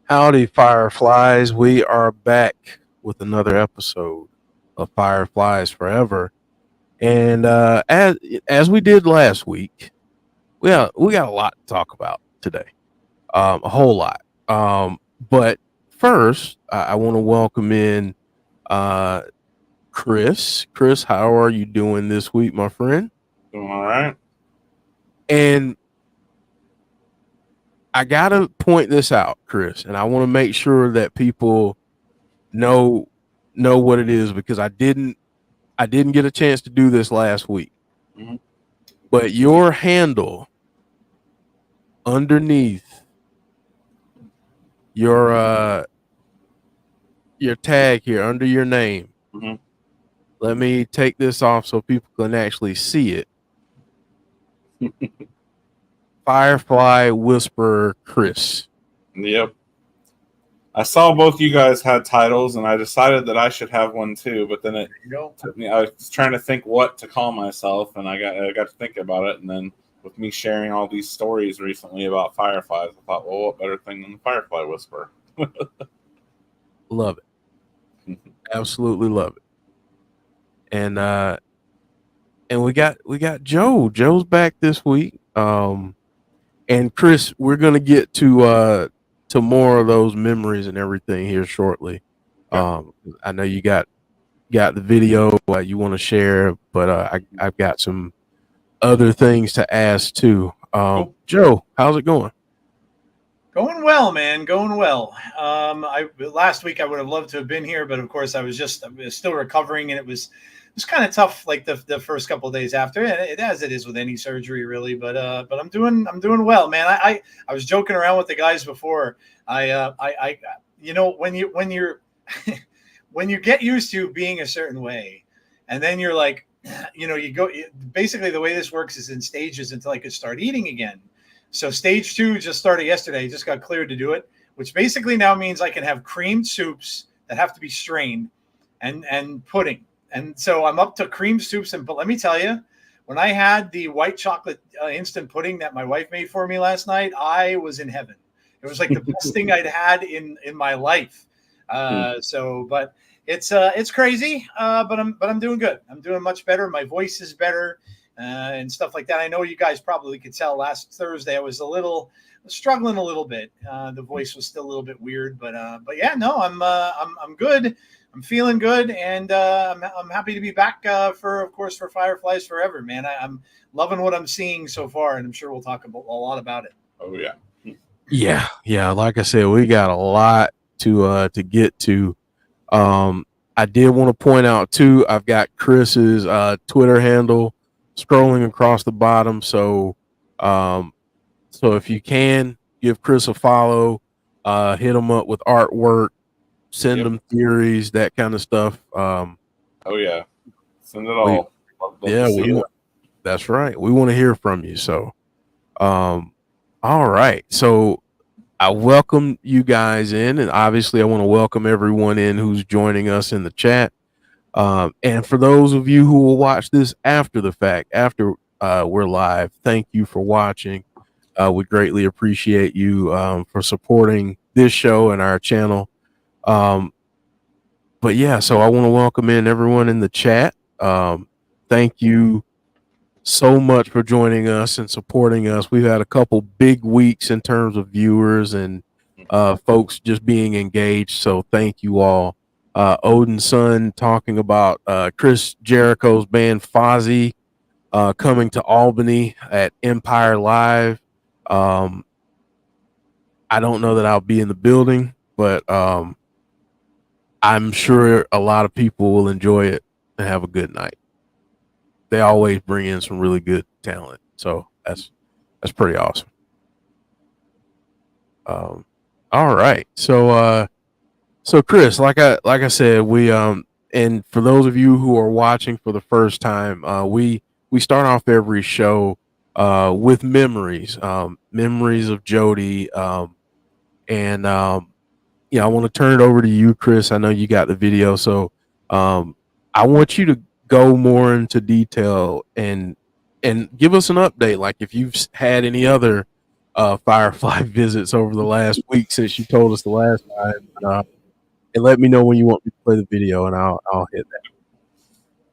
Howdy, Fireflies. We are back with another episode of Fireflies Forever. And as we did last week, we got a lot to talk about today. A whole lot. But first, I want to welcome in uh, Chris. Chris, how are you doing this week, my friend? Doing all right. And I got to point this out, Chris, and I want to make sure that people know what it is because I didn't get a chance to do this last week. Mm-hmm. But your handle underneath your tag here under your name. Mm-hmm. Let me take this off so people can actually see it. Firefly Whisperer Chris. Yep. I saw both you guys had titles, and I decided that I should have one too. But then it took me. I was trying to think what to call myself, and I got to think about it. And then with me sharing all these stories recently about fireflies, I thought, well, what better thing than the Firefly Whisperer? Love it. Absolutely love it. And we got Joe. Joe's back this week. And Chris, we're gonna get to more of those memories and everything here shortly. I know you got the video you want to share, but I've got some other things to ask too. Cool. Joe, how's it going? Going well, man. Going well. Last week I would have loved to have been here, but of course I was still recovering, and it was kind of tough, like the first couple of days after, as it is with any surgery, really. But I'm doing well, man. I was joking around with the guys before. When you're when you get used to being a certain way, and then you're like, you go. Basically, the way this works is in stages until I could start eating again. So stage 2 just started yesterday. Just got cleared to do it, which basically now means I can have creamed soups that have to be strained and pudding. And so I'm up to cream soups. But let me tell you, when I had the white chocolate instant pudding that my wife made for me last night, I was in heaven. It was like the best thing I'd had in my life. But it's crazy. But I'm doing good. I'm doing much better. My voice is better. And stuff like that. I know you guys probably could tell last Thursday I was struggling a little bit. The voice was still a little bit weird, but yeah, no, I'm good. I'm feeling good, and I'm happy to be back for Fireflies Forever, man. I'm loving what I'm seeing so far, and I'm sure we'll talk a lot about it. Oh yeah, yeah. Like I said, we got a lot to get to. I did want to point out too. I've got Chris's Twitter handle scrolling across the bottom, so if you can give Chris a follow, hit him up with artwork, send him theories, that kind of stuff. Oh yeah, send it all. That's right. We want to hear from you. So, all right. So I welcome you guys in, and obviously I want to welcome everyone in who's joining us in the chat. And for those of you who will watch this after the fact, after we're live, thank you for watching. We greatly appreciate you for supporting this show and our channel. But yeah, so I want to welcome in everyone in the chat. Thank you so much for joining us and supporting us. We've had a couple big weeks in terms of viewers and folks just being engaged. So thank you all. Odin's son talking about Chris Jericho's band Fozzy coming to Albany at Empire Live. I don't know that I'll be in the building, but I'm sure a lot of people will enjoy it and have a good night. They always bring in some really good talent, so that's pretty awesome. All right, so Chris, like I said, we and for those of you who are watching for the first time, we start off every show with memories of Jodie, and I want to turn it over to you, Chris. I know you got the video, so I want you to go more into detail and give us an update, like if you've had any other Firefly visits over the last week since you told us the last time. And let me know when you want me to play the video, and I'll hit that.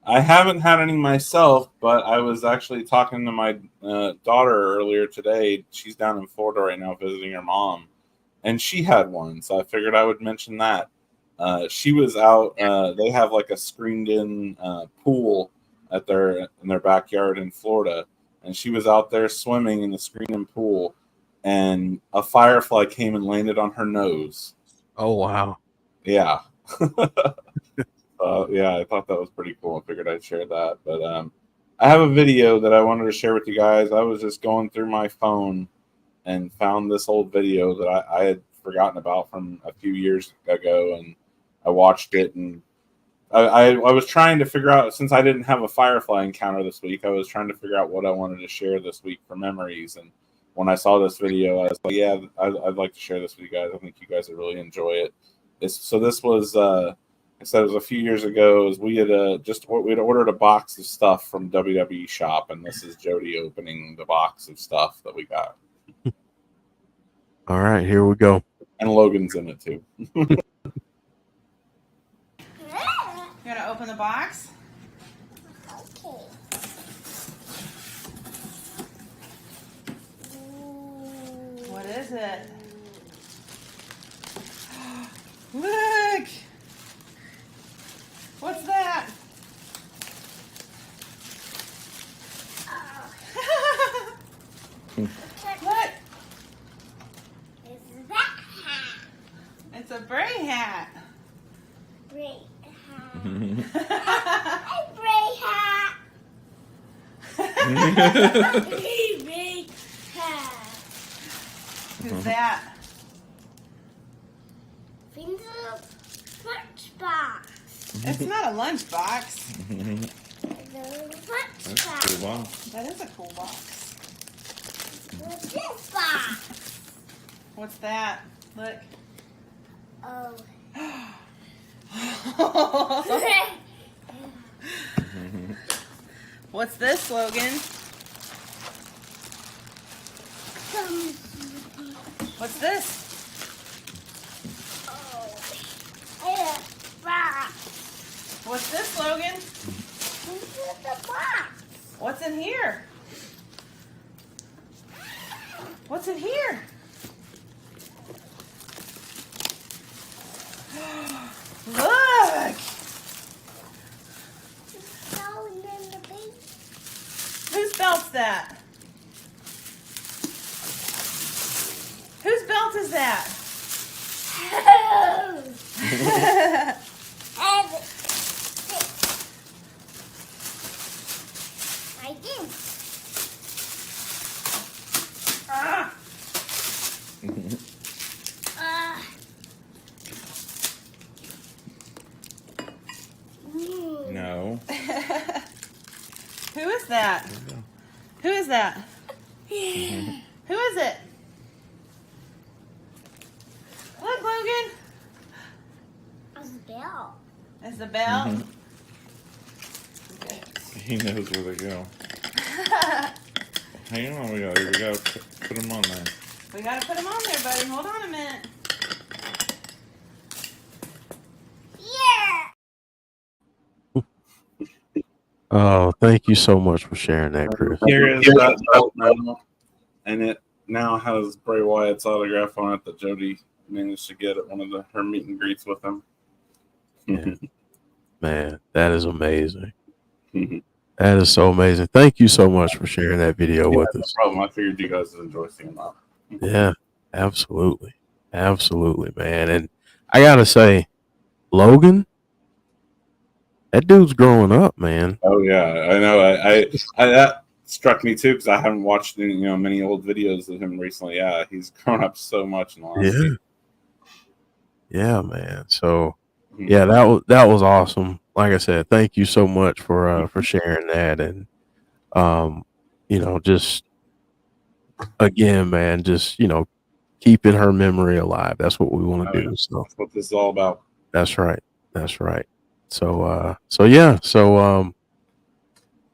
I haven't had any myself, but I was actually talking to my daughter earlier today. She's down in Florida right now visiting her mom, and she had one, so I figured I would mention that. She was out. They have like a screened-in pool in their backyard in Florida, and she was out there swimming in the screened-in pool, and a firefly came and landed on her nose. Oh wow! Yeah. Yeah, I thought that was pretty cool. I figured I'd share that. But I have a video that I wanted to share with you guys. I was just going through my phone and found this old video that I had forgotten about from a few years ago, and I watched it. And I was trying to figure out, since I didn't have a Firefly encounter this week, I was trying to figure out what I wanted to share this week for memories. And when I saw this video, I was like, yeah, I'd like to share this with you guys. I think you guys would really enjoy it. So this was... I said it was a few years ago. We had ordered a box of stuff from WWE Shop, and this is Jodie opening the box of stuff that we got. All right, here we go. And Logan's in it too. You gonna open the box? Okay. What is it? Look! What's that? What? It's that hat. It's a Bray hat. Bray hat. Hey, Bray hat. Hey, Bray hat. Who's that? Finger lunchbox. It's not a lunchbox. The lunchbox. Cool, wow. That is a cool box. What's this box? What's that? Look. Oh. What's this, Logan? What's this? What's this, Logan? This is the box. What's in here? What's in here? Look! Whose belt's that? Whose belt is that? I did. Ah! No. Who is that? Who is that? Who is it? Look, Logan. It's a bell. It's the bell. Okay. He knows where they go. Hang on, we gotta put them on there. We gotta put them on there, buddy. Hold on a minute. Yeah. Oh, thank you so much for sharing that, Chris. Here is that belt now, and it now has Bray Wyatt's autograph on it that Jodie managed to get at one of her meet and greets with him. Yeah. Man, that is amazing. That is so amazing. Thank you so much for sharing that video with No us. problem. I figured you guys would enjoy seeing that. Yeah, absolutely. Absolutely, man. And I got to say, Logan, that dude's growing up, man. Oh yeah, I know. I that struck me too because I haven't watched many old videos of him recently. Yeah, he's grown up so much in the last year. Yeah, man. So yeah, that was awesome. Like I said, thank you so much for sharing that. And just again, man, just keeping her memory alive. That's what we want to do. So that's what this is all about. that's right. That's right. So yeah. So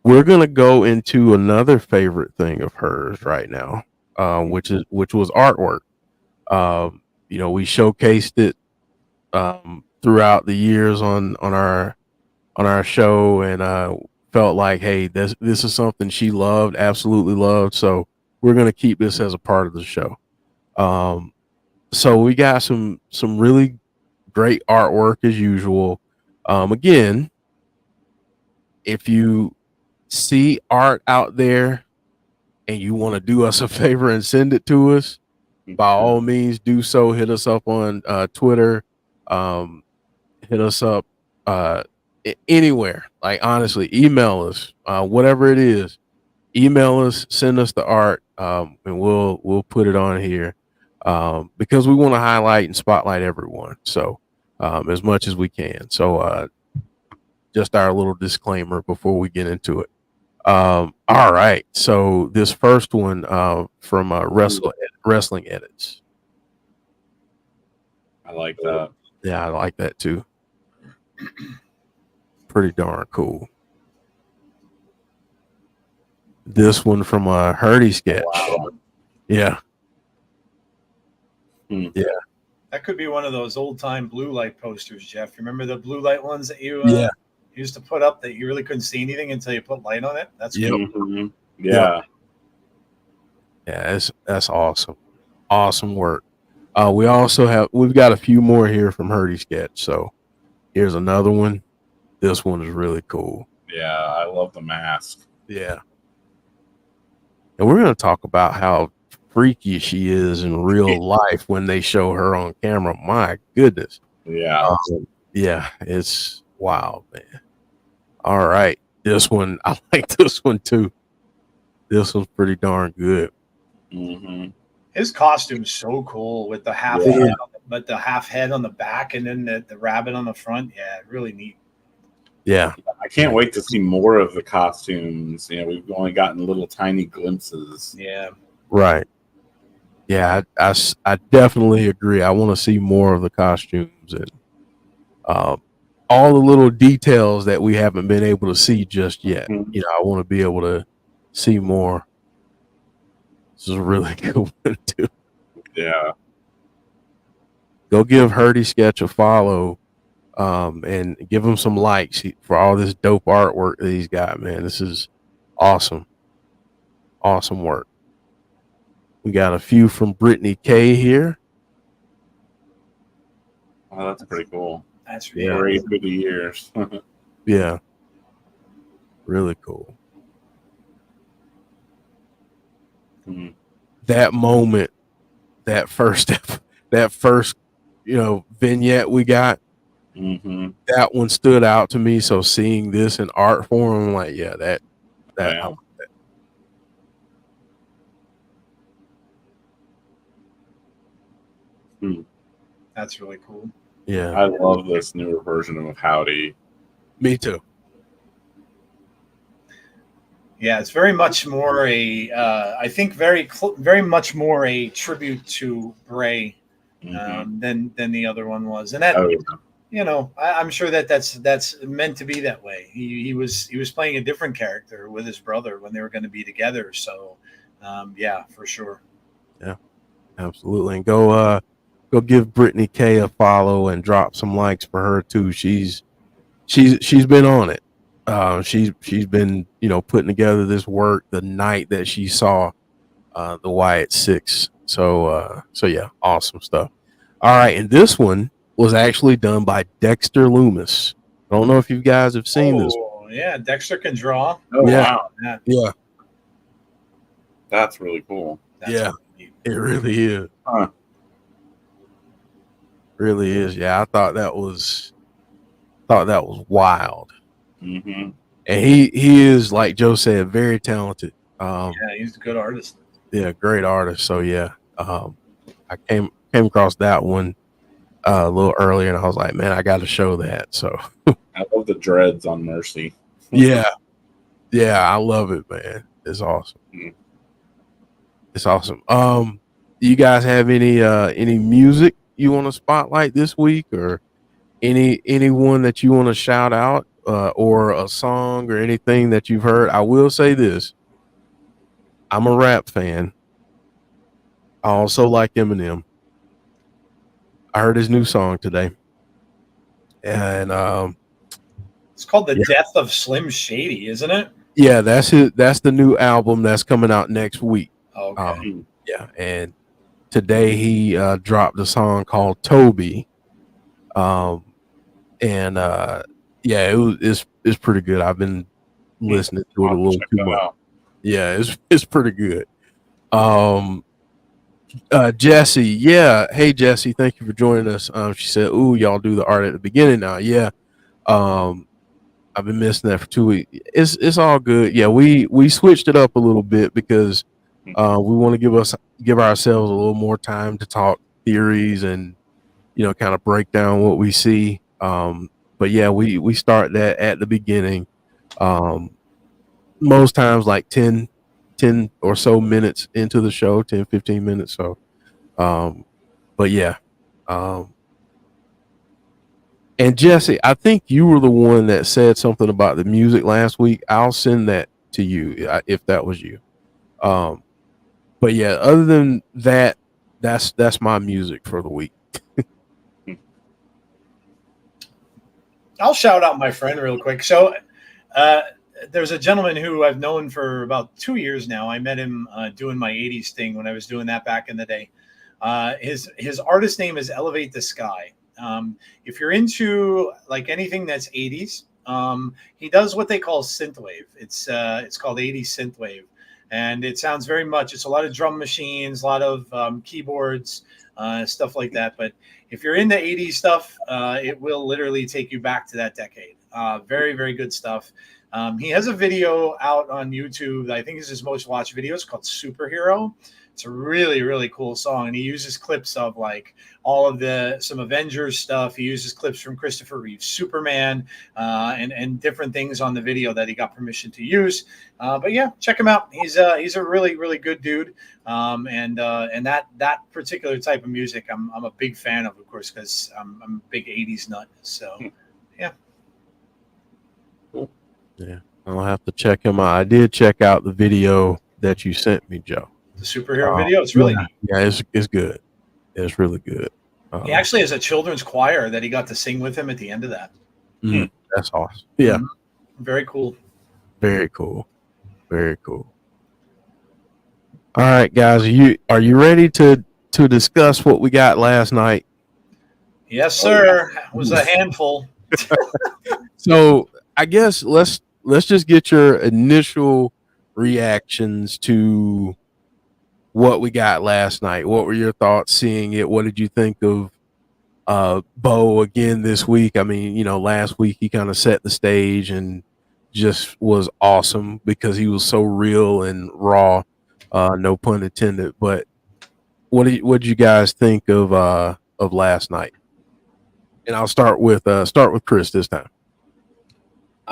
we're gonna go into another favorite thing of hers right now. which was artwork. We showcased it throughout the years on our show, and felt like, hey, this is something she loved, absolutely loved. So we're gonna keep this as a part of the show. So we got some really great artwork as usual. Again, if you see art out there and you want to do us a favor and send it to us, by all means do so. Hit us up on Twitter, hit us up anywhere. Like, honestly, email us, whatever it is, email us, send us the art, and we'll put it on here, because we want to highlight and spotlight everyone, so as much as we can. So just our little disclaimer before we get into it. All right, so this first one from Wrestling Edits. I like that. Yeah, I like that too. Pretty darn cool. This one from a Hurdy sketch. Wow. Yeah. Yeah. That could be one of those old time blue light posters, Jeff. Remember the blue light ones that you used to put up that you really couldn't see anything until you put light on it? That's cool. Mm-hmm. Yeah. Yeah, that's awesome. Awesome work. We've got a few more here from Hurdy sketch. So here's another one. This one is really cool. Yeah, I love the mask. Yeah. And we're going to talk about how freaky she is in real life when they show her on camera. My goodness. Yeah. Yeah, it's wild, man. All right. This one, I like this one too. This one's pretty darn good. Mm-hmm. His costume's so cool with the half head but the half head on the back and then the rabbit on the front. Yeah, really neat. Yeah. I can't wait to see more of the costumes. We've only gotten little tiny glimpses. Yeah. Right. Yeah, I definitely agree. I want to see more of the costumes and all the little details that we haven't been able to see just yet. Mm-hmm. I want to be able to see more. This is a really good one too. Yeah. Go give Hurdy Sketch a follow, and give him some likes for all this dope artwork that he's got, man. This is awesome. Awesome work. We got a few from Brittany K here. Oh, that's pretty cool. That's Yeah. Great through the years. Yeah. Really cool. Mm. That moment, that first vignette we got, Mm-hmm. that one stood out to me. So seeing this in art form, I'm like, yeah, that Yeah. I like that. That's really cool. Yeah, I love this newer version of Howdy. me too. Yeah, it's very much more I think very much more a tribute to Bray Mm-hmm. than the other one was, and that I'm sure that's meant to be that way. He was playing a different character with his brother when they were going to be together. So, yeah, for sure. Yeah, absolutely. And go give Brittany K a follow and drop some likes for her too. She's been on it. She's been putting together this work the night that she saw the Wyatt 6. So yeah, awesome stuff. All right, and this one was actually done by Dexter Loomis. I don't know if you guys have seen this. Yeah, Dexter can draw. Oh, Yeah. wow. Yeah, That's really cool. That's Yeah. really neat. it really is. Huh. Really is. Yeah, I thought that was wild. Mm-hmm. And he is, like Joe said, very talented. Yeah, he's a good artist. Yeah, great artist. So yeah, I came across that one a little earlier, and I was like, man, I got to show that. So I love the dreads on Mercy. yeah, I love it, man. It's awesome. Mhm. It's awesome. You guys have any music you want to spotlight this week, or anyone that you want to shout out, or a song or anything that you've heard? I will say this: I'm a rap fan. I also like Eminem. I heard his new song today, and It's called The Yeah. Death of Slim Shady, isn't it? yeah, that's it. That's the new album that's coming out next week. Okay. Yeah, and today he dropped a song called Toby, and yeah, it's pretty good. I've been listening to it a I'll little check too that much. out. Yeah, it's pretty good. Jesse, yeah. Hey Jesse, thank you for joining us. She said, "Ooh, y'all do the art at the beginning now." Yeah. I've been missing that for 2 weeks. It's all good. Yeah, we switched it up a little bit because we want to give ourselves a little more time to talk theories and kind of break down what we see. But yeah, we start that at the beginning. Most times like 10 or so minutes into the show, 10-15 minutes. So but yeah. And Jesse, I think you were the one that said something about the music last week. I'll send that to you if that was you. But yeah, other than that, that's my music for the week. I'll shout out my friend real quick. So there's a gentleman who I've known for about 2 years now. I met him doing my 80s thing when I was doing that back in the day. His artist name is Elevate the Sky. If you're into like anything that's 80s, he does what they call synthwave. It's called 80s synthwave, and it sounds very much. It's a lot of drum machines, a lot of keyboards, stuff like that. But if you're into 80s stuff, it will literally take you back to that decade. Very, very good stuff. He has a video out on YouTube that I think is his most watched video. It's called Superhero. It's a really, really cool song. And he uses clips of like all of some Avengers stuff. He uses clips from Christopher Reeve's Superman and different things on the video that he got permission to use. But yeah, check him out. He's a really, really good dude. And that particular type of music, I'm a big fan of course, because I'm a big 80s nut. So yeah. Yeah, I'll have to check him out. I did check out the video that you sent me, Joe. The superhero video. It's really neat. Yeah, it's good. It's really good. He actually has a children's choir that he got to sing with him at the end of that. That's awesome. Yeah. Very cool. Very cool. Very cool. All right, guys, are you ready to discuss what we got last night? Yes, sir. It was a handful. So I guess let's just get your initial reactions to what we got last night. What were your thoughts seeing it? What did you think of Bo again this week? I mean, last week he kind of set the stage and just was awesome because he was so real and raw. No pun intended. But what did you guys think of last night? And I'll start with Chris this time.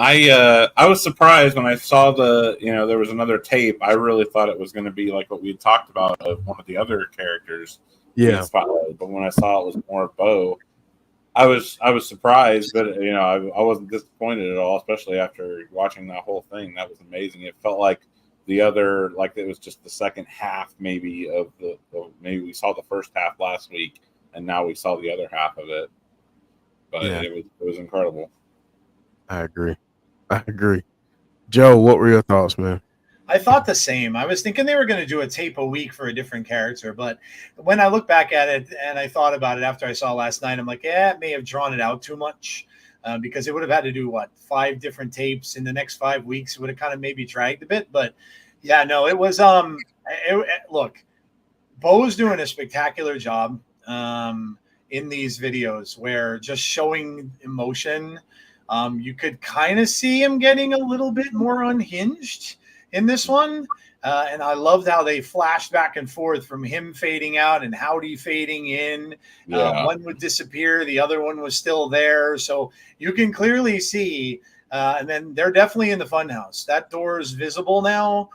I was surprised when I saw there was another tape. I really thought it was going to be like what we had talked about of one of the other characters. Yeah. But when I saw it was more of Bo, I was surprised, but I wasn't disappointed at all, especially after watching that whole thing. That was amazing. It felt like the other, like it was just the second half maybe of maybe we saw the first half last week and now we saw the other half of it. But Yeah. it was incredible. I agree. Joe, what were your thoughts, man? I thought the same. I was thinking they were going to do a tape a week for a different character, but when I look back at it and I thought about it after I saw last night, I'm like, it may have drawn it out too much because it would have had to do 5 different tapes in the next 5 weeks. It would have kind of maybe dragged a bit, but yeah, no, it was. Look, Bo's doing a spectacular job in these videos where just showing emotion. You could kind of see him getting a little bit more unhinged in this one. And I loved how they flashed back and forth from him fading out and Howdy fading in. Yeah. One would disappear. The other one was still there. So you can clearly see. And then they're definitely in the funhouse. That door is visible now.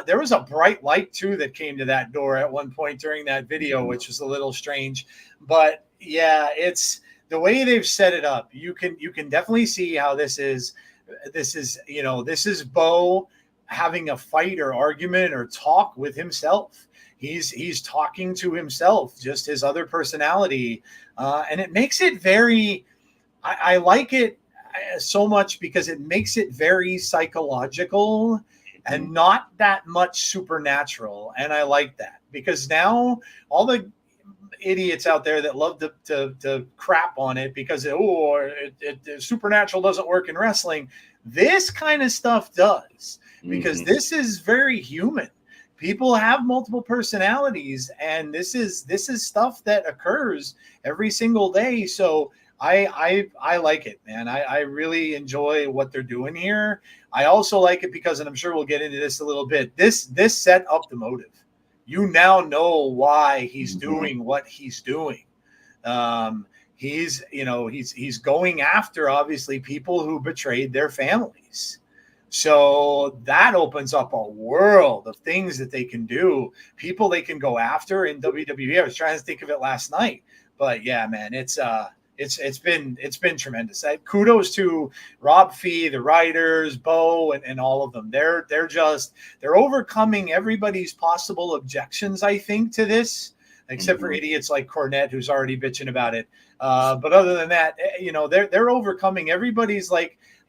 There was a bright light, too, that came to that door at one point during that video, which was a little strange. But, yeah, it's – the way they've set it up, you can definitely see how this is Bo having a fight or argument or talk with himself. He's talking to himself, just his other personality, and it makes it very. I like it so much because it makes it very psychological and not that much supernatural, and I like that because now all the idiots out there that love to crap on it because supernatural doesn't work in wrestling. This kind of stuff does because this is very human. People have multiple personalities, and this is stuff that occurs every single day. So I like it, man. I really enjoy what they're doing here. I also like it because, and I'm sure we'll get into this a little bit, this set up the motive. You now know why he's doing what he's doing. He's going after, obviously, people who betrayed their families. So that opens up a world of things that they can do, people they can go after in WWE. I was trying to think of it last night, but yeah, man, it's been tremendous. Kudos to Rob Fee, the writers, Bo, and all of them. They're overcoming everybody's possible objections, I think, to this, except for idiots like Cornette, who's already bitching about it. But other than that, they're overcoming everybody's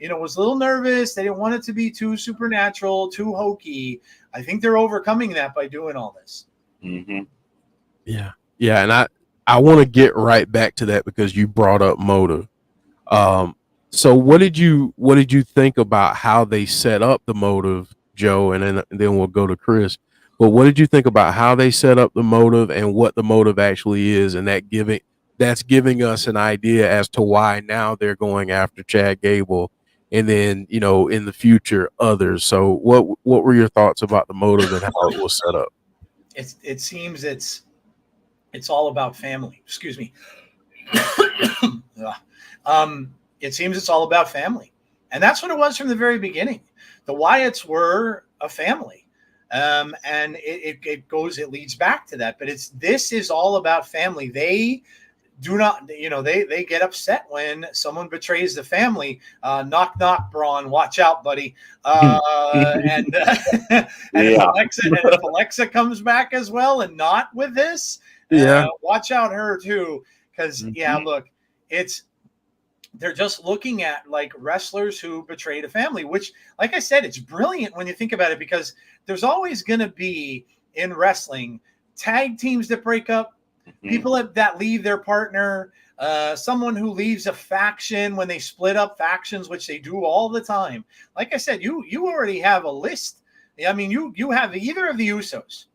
was a little nervous. They didn't want it to be too supernatural, too hokey. I think they're overcoming that by doing all this. Yeah, and I want to get right back to that because you brought up motive. So what did you think about how they set up the motive, Joe? And then we'll go to Chris. But what did you think about how they set up the motive and what the motive actually is, and that's giving us an idea as to why now they're going after Chad Gable, and then in the future others. So what were your thoughts about the motive and how it was set up? It seems it's all about family. Excuse me. It seems it's all about family. And that's what it was from the very beginning. The Wyatts were a family. And it leads back to that. But this is all about family. They do not, they get upset when someone betrays the family. Knock, knock, Braun. Watch out, buddy. And if Alexa comes back as well and not with this, watch out her too. Because look, they're just looking at like wrestlers who betrayed a family, which, like I said, it's brilliant when you think about it, because there's always going to be in wrestling tag teams that break up, people that leave their partner, someone who leaves a faction when they split up factions, which they do all the time. Like I said, you already have a list. I mean, you have either of the Usos.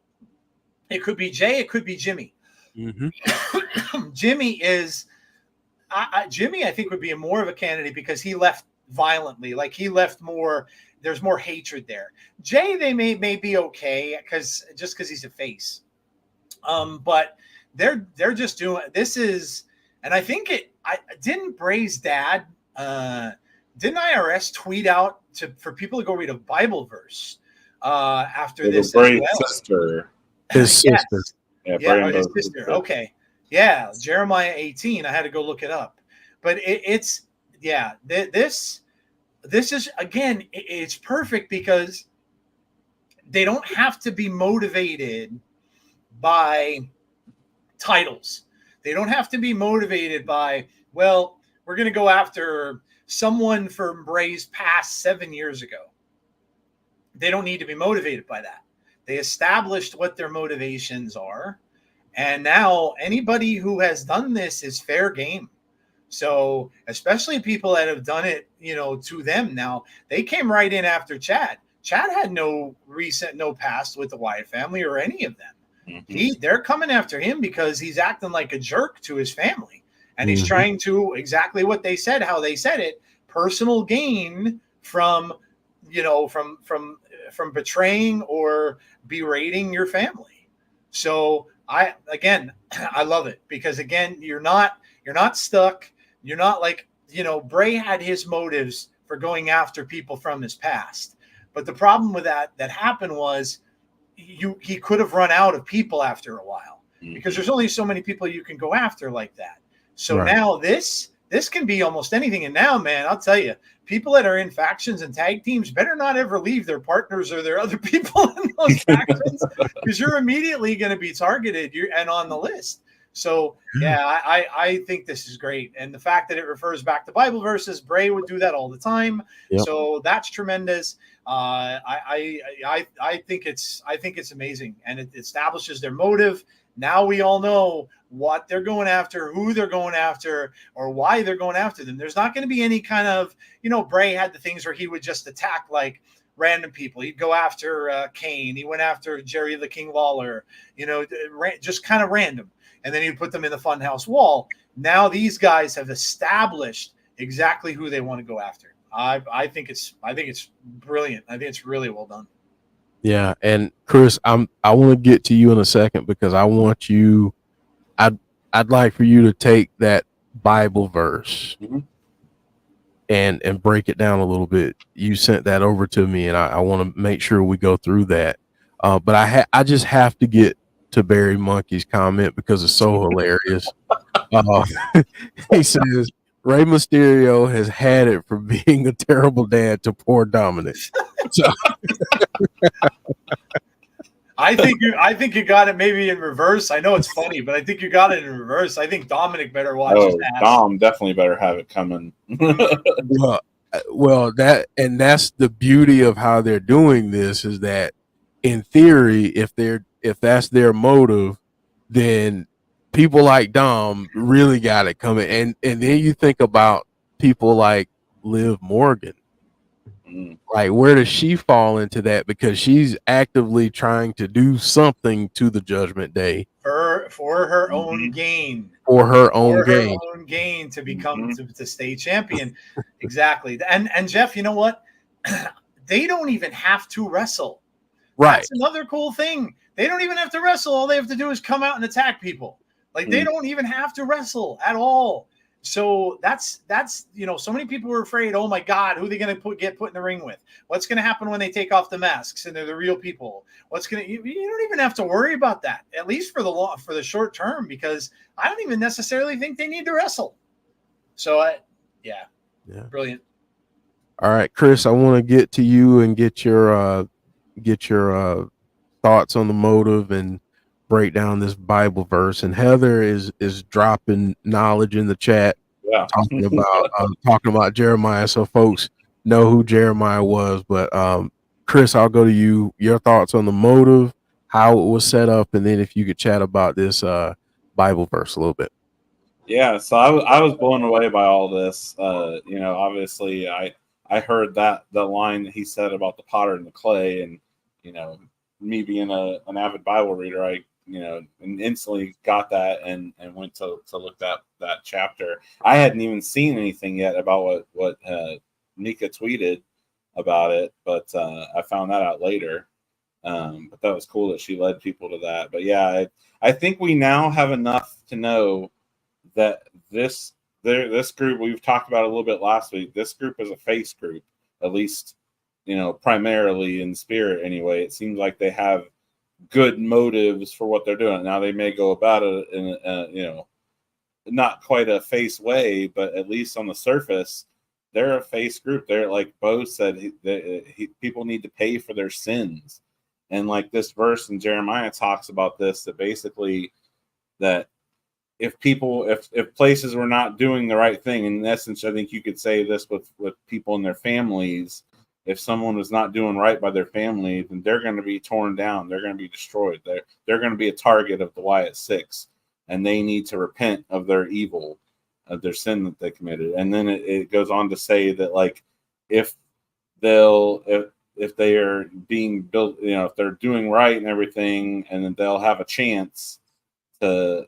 It could be Jay, it could be Jimmy. Jimmy is Jimmy, I think, would be more of a candidate because he left violently. Like he left more. There's more hatred there. Jay, they may be okay because he's a face. But they're just doing this is, and I think didn't Bray's dad didn't IRS tweet out for people to go read a Bible verse after this? Bray's sister. His sister. Yeah, his sister. Okay. Yeah, Jeremiah 18. I had to go look it up. But this is, again, it's perfect because they don't have to be motivated by titles. They don't have to be motivated by, well, we're going to go after someone from Bray's past 7 years ago. They don't need to be motivated by that. They established what their motivations are. And now anybody who has done this is fair game. So especially people that have done it, to them now, they came right in after Chad. Chad had no past with the Wyatt family or any of them. They're coming after him because he's acting like a jerk to his family. And he's trying to, exactly what they said, how they said it, personal gain from betraying or berating your family. So I love it because, again, you're not stuck. You're not like, Bray had his motives for going after people from his past. But the problem with that happened was he could have run out of people after a while because there's only so many people you can go after like that. So now this this can be almost anything. And now, man, I'll tell you, people that are in factions and tag teams better not ever leave their partners or their other people in those factions, because you're immediately going to be targeted and on the list. So yeah, I think this is great. And the fact that it refers back to Bible verses, Bray would do that all the time. Yep. So that's tremendous. I think it's amazing, and it establishes their motive. Now we all know what they're going after, who they're going after, or why they're going after them. There's not going to be any kind of, Bray had the things where he would just attack like random people. He'd go after Kane. He went after Jerry the King Lawler, just kind of random. And then he'd put them in the funhouse wall. Now these guys have established exactly who they want to go after. I think it's brilliant. I think it's really well done. Yeah, and Chris, I want to get to you in a second, because I want you. I'd like for you to take that Bible verse and break it down a little bit. You sent that over to me, and I want to make sure we go through that. But I just have to get to Barry Monkey's comment because it's so hilarious. He says Rey Mysterio has had it for being a terrible dad to poor Dominic. So I think you got it maybe in reverse. I know it's funny, but I think you got it in reverse. I think Dominic better watch his ass. Dom definitely better have it coming. well, that's the beauty of how they're doing this, is that in theory, if that's their motive, then people like Dom really got it coming. And then you think about people like Liv Morgan. Like, where does she fall into that? Because she's actively trying to do something to the Judgment Day for her own gain. For her own gain to become to stay champion. Exactly. And Jeff, you know what? They don't even have to wrestle. Right. That's another cool thing. They don't even have to wrestle. All they have to do is come out and attack people. Like, they don't even have to wrestle at all. So that's so many people were afraid, oh my God, who are they going to get put in the ring with? What's going to happen when they take off the masks and they're the real people? You don't even have to worry about that, at least for the short term, because I don't even necessarily think they need to wrestle. So yeah. Brilliant. All right, Chris, I want to get to you and get your thoughts on the motive and break down this Bible verse. And Heather is dropping knowledge in the chat, talking about Jeremiah, so folks know who Jeremiah was. But Chris, I'll go to you. Your thoughts on the motive, how it was set up, and then if you could chat about this Bible verse a little bit. Yeah, so I was blown away by all this. Obviously I heard the line that he said about the potter and the clay, and me being an avid Bible reader, I and instantly got that and went to look at that chapter. I hadn't even seen anything yet about what Nika tweeted about it, but I found that out later. But that was cool that she led people to that. But yeah, I think we now have enough to know that this group, we've talked about a little bit last week, this group is a face group, at least primarily in spirit anyway. It seems like they have good motives for what they're doing. Now they may go about it in not quite a face way, but at least on the surface, they're a face group. They're, like Bo said, people need to pay for their sins. And like this verse in Jeremiah talks about this, that basically that if places were not doing the right thing, in essence, I think you could say this with people in their families. If someone was not doing right by their family, then they're going to be torn down. They're going to be destroyed. They're going to be a target of the Wyatt Six, and they need to repent of their evil, of their sin that they committed. And then it goes on to say that, like, if they are being built, if they're doing right and everything, and then they'll have a chance to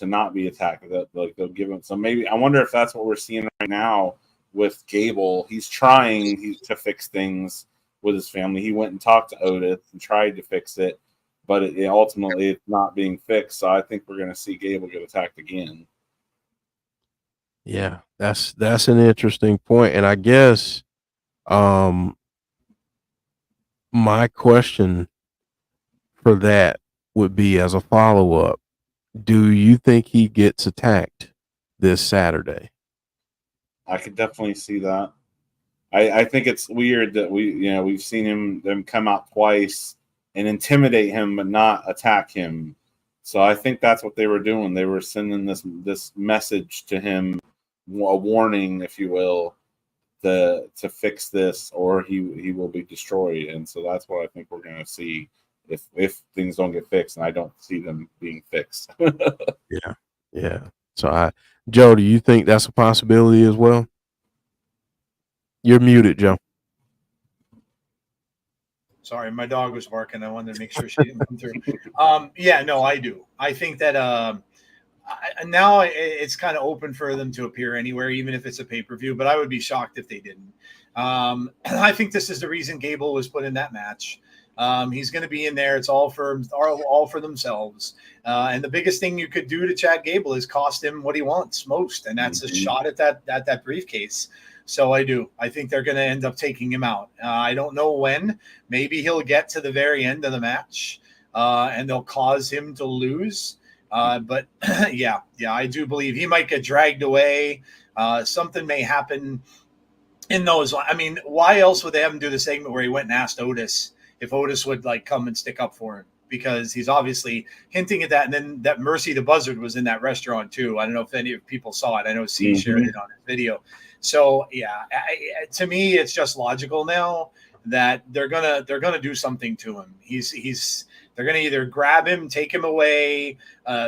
not be attacked. That, like, they'll give them. So maybe I wonder if that's what we're seeing right now with Gable. He's trying to fix things with his family. He went and talked to Otis and tried to fix it, but ultimately it's not being fixed. So I think we're going to see Gable get attacked again. Yeah, that's an interesting point. And I guess my question for that would be, as a follow-up, do you think he gets attacked this Saturday? I could definitely see that. I think it's weird that we've seen them come out twice and intimidate him but not attack him. So I think that's what they were doing. They were sending this message to him, a warning, if you will, to fix this or he will be destroyed. And so that's what I think we're going to see if things don't get fixed, and I don't see them being fixed. Yeah. So Joe, do you think that's a possibility as well? You're muted, Joe. Sorry, my dog was barking. I wanted to make sure she didn't come through. Yeah, no, I do. I think that now it's kind of open for them to appear anywhere, even if it's a pay-per-view, but I would be shocked if they didn't. I think this is the reason Gable was put in that match. He's going to be in there. It's all for themselves. And the biggest thing you could do to Chad Gable is cost him what he wants most, and that's a shot at that briefcase. So I think they're going to end up taking him out. I don't know when. Maybe he'll get to the very end of the match, and they'll cause him to lose. But yeah, I do believe he might get dragged away. Something may happen in those. I mean, why else would they have him do the segment where he went and asked Otis if Otis would come and stick up for him? Because he's obviously hinting at that. And then that Mercy the Buzzard was in that restaurant too. I don't know if any people saw it. I know C shared it on his video. So yeah, to me, it's just logical now that they're gonna do something to him. They're gonna either grab him, take him away.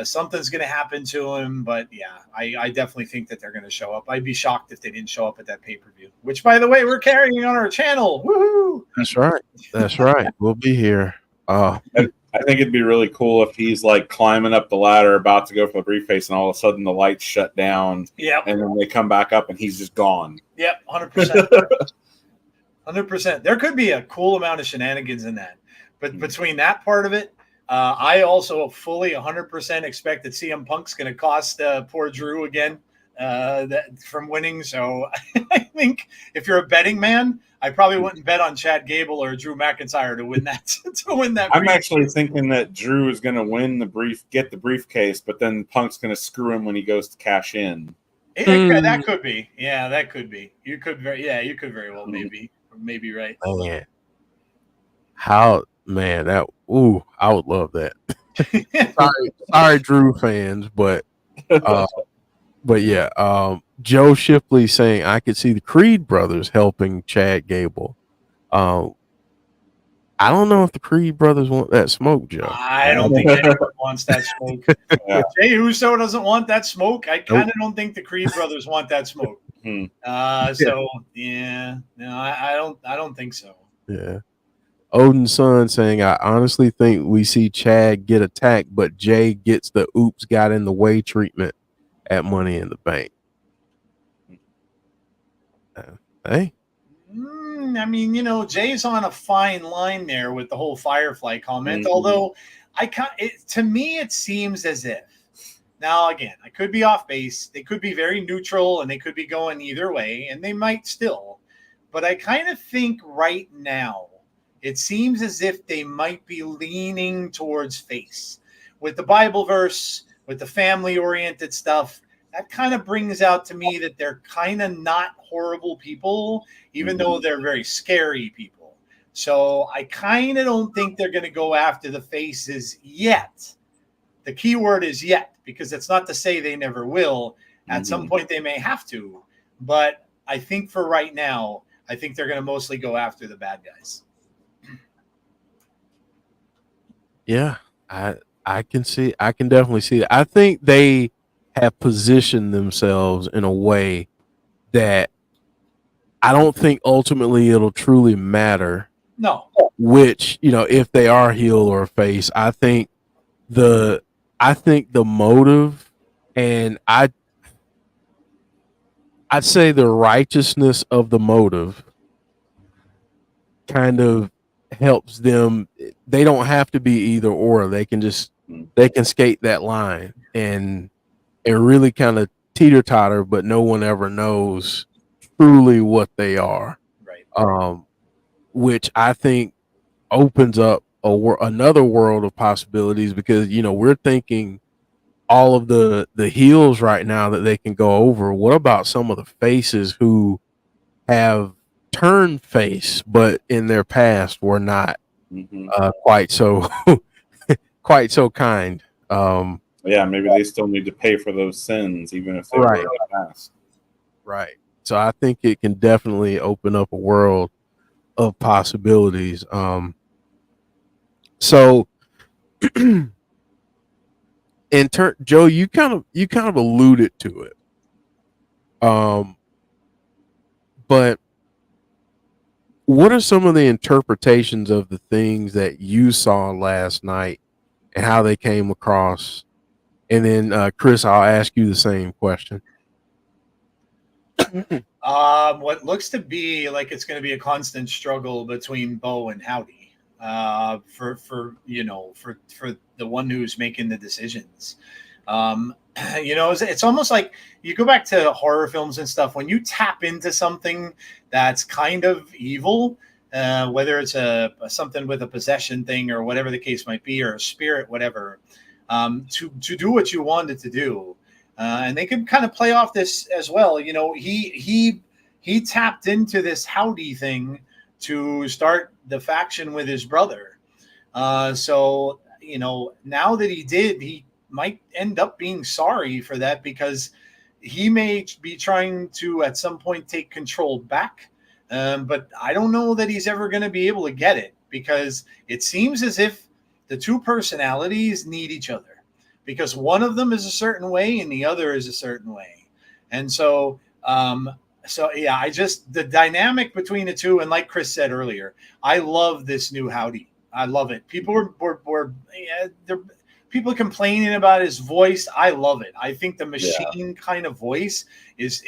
Something's gonna happen to him. But yeah, I definitely think that they're gonna show up. I'd be shocked if they didn't show up at that pay-per-view. Which, by the way, we're carrying on our channel. Woohoo! That's right. We'll be here. I think it'd be really cool if he's climbing up the ladder, about to go for the briefcase, and all of a sudden the lights shut down. Yep. And then they come back up and he's just gone. Yep, 100%. 100%. There could be a cool amount of shenanigans in that. But between that part of it, I also fully 100% expect that CM Punk's going to cost poor Drew again from winning. So I think if you're a betting man, I probably wouldn't bet on Chad Gable or Drew McIntyre to win that. I'm actually thinking that Drew is going to get the briefcase, but then Punk's going to screw him when he goes to cash in. That could be. Yeah, that could be. You could very well maybe right. Man. I would love that. sorry, Drew fans, but yeah, Joe Shipley saying I could see the Creed brothers helping Chad Gable. I don't know if the Creed brothers want that smoke, Joe. I don't think anyone wants that smoke. Yeah. Jey Uso doesn't want that smoke. I kind of don't think the Creed brothers want that smoke. So yeah, no, I don't think so. Yeah. Odin's son saying, I honestly think we see Chad get attacked, but Jay gets the oops got in the way treatment at Money in the Bank. Hey. I mean, Jay's on a fine line there with the whole Firefly comment, although to me it seems as if, now again, I could be off base, they could be very neutral and they could be going either way, and they might still, but I kind of think right now it seems as if they might be leaning towards face. With the Bible verse, with the family-oriented stuff, that kind of brings out to me that they're kind of not horrible people, even though they're very scary people. So I kind of don't think they're going to go after the faces yet. The key word is yet, because it's not to say they never will. At some point they may have to. But I think for right now, I think they're going to mostly go after the bad guys. Yeah, I can definitely see it. I think they have positioned themselves in a way that I don't think ultimately it'll truly matter. No. Which, if they are heel or face, I think the motive, and I'd say the righteousness of the motive kind of helps them. They don't have to be either or. They can skate that line and really kind of teeter-totter, but no one ever knows truly what they are. Right. Which I think opens up another world of possibilities, because we're thinking all of the heels right now that they can go over, what about some of the faces who have turned face, but in their past were not quite so quite so kind? Yeah, maybe they still need to pay for those sins, even if they Right. were in the past. Right. So I think it can definitely open up a world of possibilities. So in turn, Joe, you kind of alluded to it. But what are some of the interpretations of the things that you saw last night and how they came across? And then Chris, I'll ask you the same question. What looks to be like it's going to be a constant struggle between Bo and Howdy, for the one who's making the decisions. It's almost like you go back to horror films and stuff. When you tap into something that's kind of evil, whether it's something with a possession thing or whatever the case might be, or a spirit, whatever, to do what you wanted to do. And they could kind of play off this as well. He tapped into this Howdy thing to start the faction with his brother. So now that he did, he might end up being sorry for that, because he may be trying to at some point take control back. But I don't know that he's ever going to be able to get it, because it seems as if the two personalities need each other, because one of them is a certain way and the other is a certain way. And so, the dynamic between the two, and like Chris said earlier, I love this new Howdy. I love it. People people complaining about his voice. I love it. I think the machine kind of voice is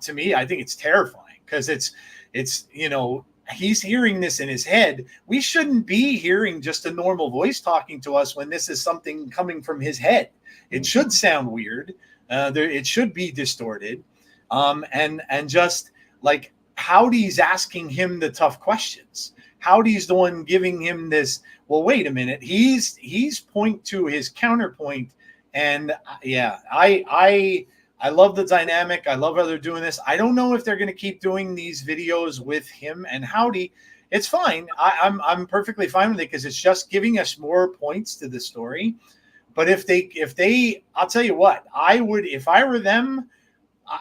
to me, I think it's terrifying, because it's he's hearing this in his head. We shouldn't be hearing just a normal voice talking to us when this is something coming from his head. It should sound weird. It should be distorted. And just like Howdy's asking him the tough questions. Howdy's the one giving him this. Well, wait a minute. He's point to his counterpoint, and I love the dynamic. I love how they're doing this. I don't know if they're going to keep doing these videos with him and Howdy. It's fine. I'm perfectly fine with it, because it's just giving us more points to the story. But if they, I'll tell you what, I would, if I were them.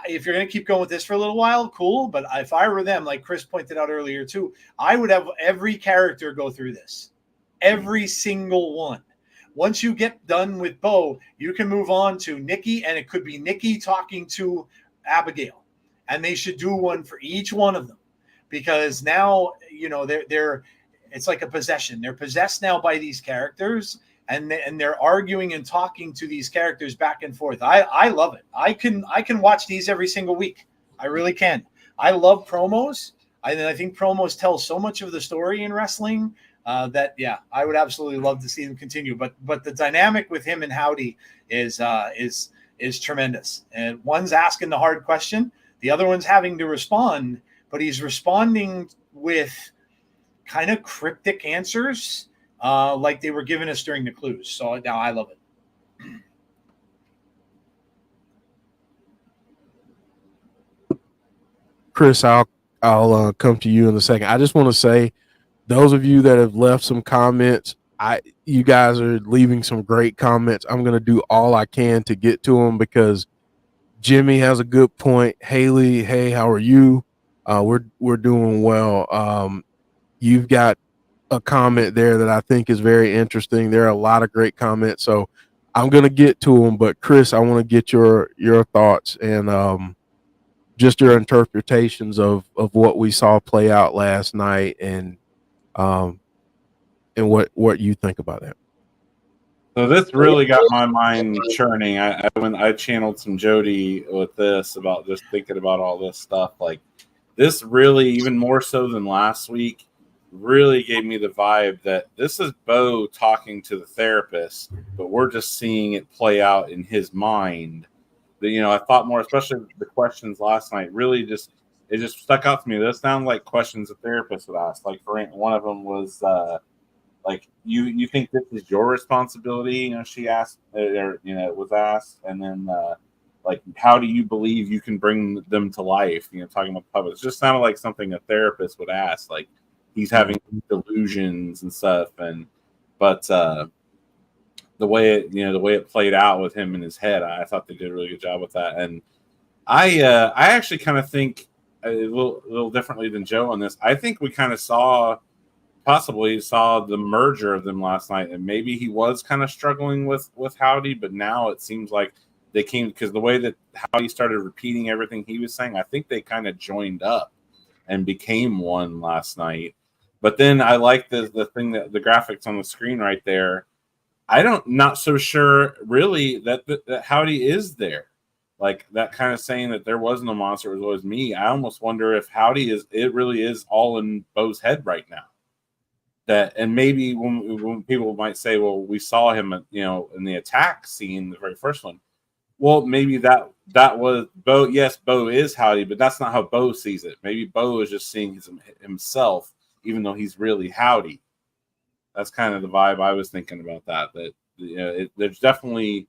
If you're going to keep going with this for a little while, cool. But if I were them, like Chris pointed out earlier too, I would have every character go through this, every single one. Once you get done with Bo, you can move on to Nikki, and it could be Nikki talking to Abigail, and they should do one for each one of them, because now they're it's like a possession. They're possessed now by these characters. And they're arguing and talking to these characters back and forth. I love it. I can watch these every single week. I really can. I love promos. I think promos tell so much of the story in wrestling that I would absolutely love to see them continue. But the dynamic with him and Howdy is tremendous. And one's asking the hard question, the other one's having to respond, but he's responding with kind of cryptic answers. Like they were giving us during the clues. So now I love it. Chris, I'll come to you in a second. I just want to say, those of you that have left some comments, you guys are leaving some great comments. I'm going to do all I can to get to them, because Jimmy has a good point. Haley, hey, how are you? We're doing well. You've got a comment there that I think is very interesting. There are a lot of great comments, so I'm going to get to them. But Chris, I want to get your thoughts and just your interpretations of what we saw play out last night, and what you think about that. So this really got my mind churning. When I channeled some Jodie with this, about just thinking about all this stuff, like this really, even more so than last week, really gave me the vibe that this is Bo talking to the therapist, but we're just seeing it play out in his mind. I thought more, especially the questions last night, really just stuck out to me. Those sound like questions a therapist would ask. Like, for one of them was, like you think this is your responsibility? You know, she asked, or you know, it was asked, and then like, how do you believe you can bring them to life? You know, talking about puppets, it just sounded like something a therapist would ask. Like he's having delusions and stuff, but the way it played out with him in his head, I thought they did a really good job with that. And I actually kind of think a little differently than Joe on this. I think we kind of possibly saw the merger of them last night, and maybe he was kind of struggling with Howdy, but now it seems like they came, because the way that Howdy started repeating everything he was saying, I think they kind of joined up and became one last night. But then I like the thing, that the graphics on the screen right there. Not so sure really that Howdy is there. Like that kind of saying that there wasn't a monster, it was always me. I almost wonder if Howdy really is all in Bo's head right now. That, and maybe when people might say, well, we saw him, you know, in the attack scene, the very first one. Well, maybe that was Bo. Yes, Bo is Howdy, but that's not how Bo sees it. Maybe Bo is just seeing himself, even though he's really Howdy. That's kind of the vibe I was thinking about that. That, you know, there's definitely,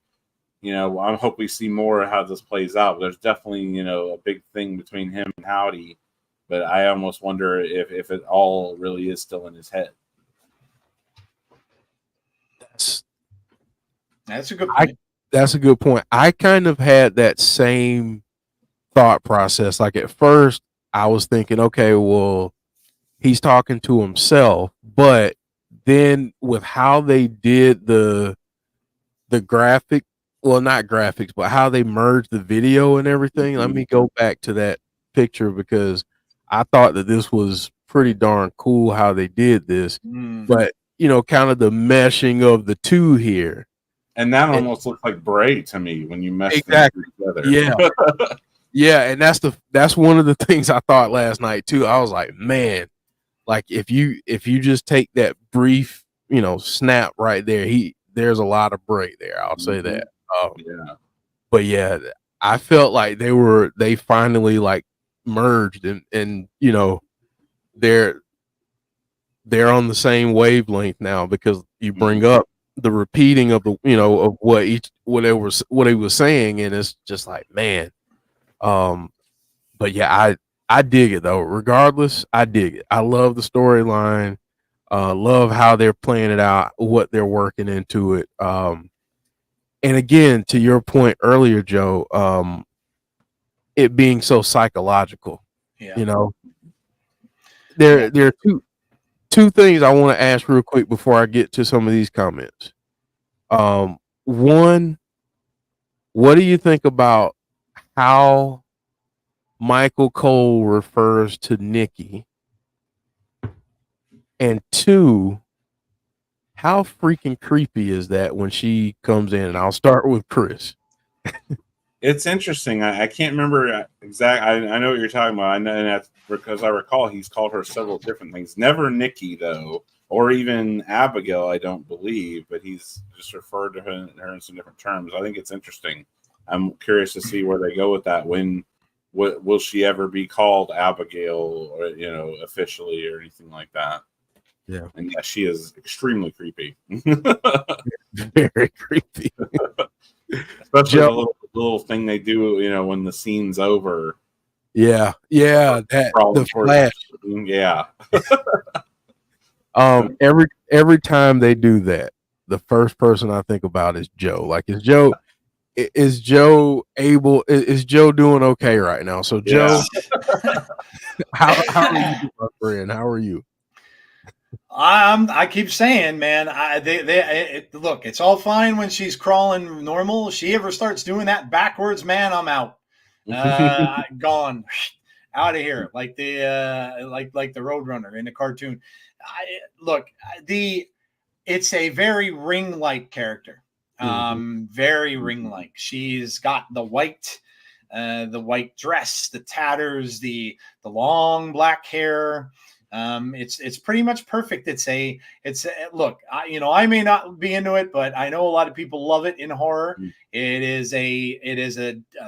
you know, I hope we see more of how this plays out. There's definitely, you know, a big thing between him and Howdy, but I almost wonder if it all really is still in his head. That's a good point. That's a good point. I kind of had that same thought process. Like at first, I was thinking, okay, well, he's talking to himself, but then with how they did the graphic, well, not graphics, but how they merged the video and everything. Let me go back to that picture, because I thought that this was pretty darn cool how they did this. But you know, kind of the meshing of the two here. And that almost looks like Bray to me when you mesh exactly them together. Yeah. Yeah, and that's one of the things I thought last night too. I was like, man, like if you just take that brief, you know, snap right there, there's a lot of Bray there. I'll say that. Yeah. But yeah, I felt like they finally like merged, and you know, they're on the same wavelength now, because you bring up the repeating of the, you know, of what he was saying, and it's just like, man. But yeah, I dig it though. Regardless, I dig it. I love the storyline. Love how they're playing it out, what they're working into it. And again, to your point earlier, Joe, it being so psychological. Yeah. You know, there are two things I want to ask real quick before I get to some of these comments. One, what do you think about how Michael Cole refers to Nikki? And two, how freaking creepy is that when she comes in? And I'll start with Chris. It's interesting. I can't remember exactly. I know what you're talking about. I know, and that's because I recall he's called her several different things. Never Nikki though, or even Abigail. I don't believe, but he's just referred to her in some different terms. I think it's interesting. I'm curious to see where they go with that. Will she ever be called Abigail, or, you know, officially or anything like that? Yeah, and yeah, she is extremely creepy. Very creepy. Especially the little thing they do, you know, when the scene's over. Yeah, that the flash. Yeah. Every time they do that, the first person I think about is Joe. Like, is Joe doing okay right now? So Joe, how are you, my friend? How are you? I keep saying, man, look, it's all fine when she's crawling normal. She ever starts doing that backwards, man, I'm out. Gone, out of here, like the like the Roadrunner in the cartoon. It's a very Ring-like character, very Ring-like. She's got the white dress, the tatters, the long black hair. It's pretty much perfect. Look, I may not be into it, but I know a lot of people love it in horror. It is a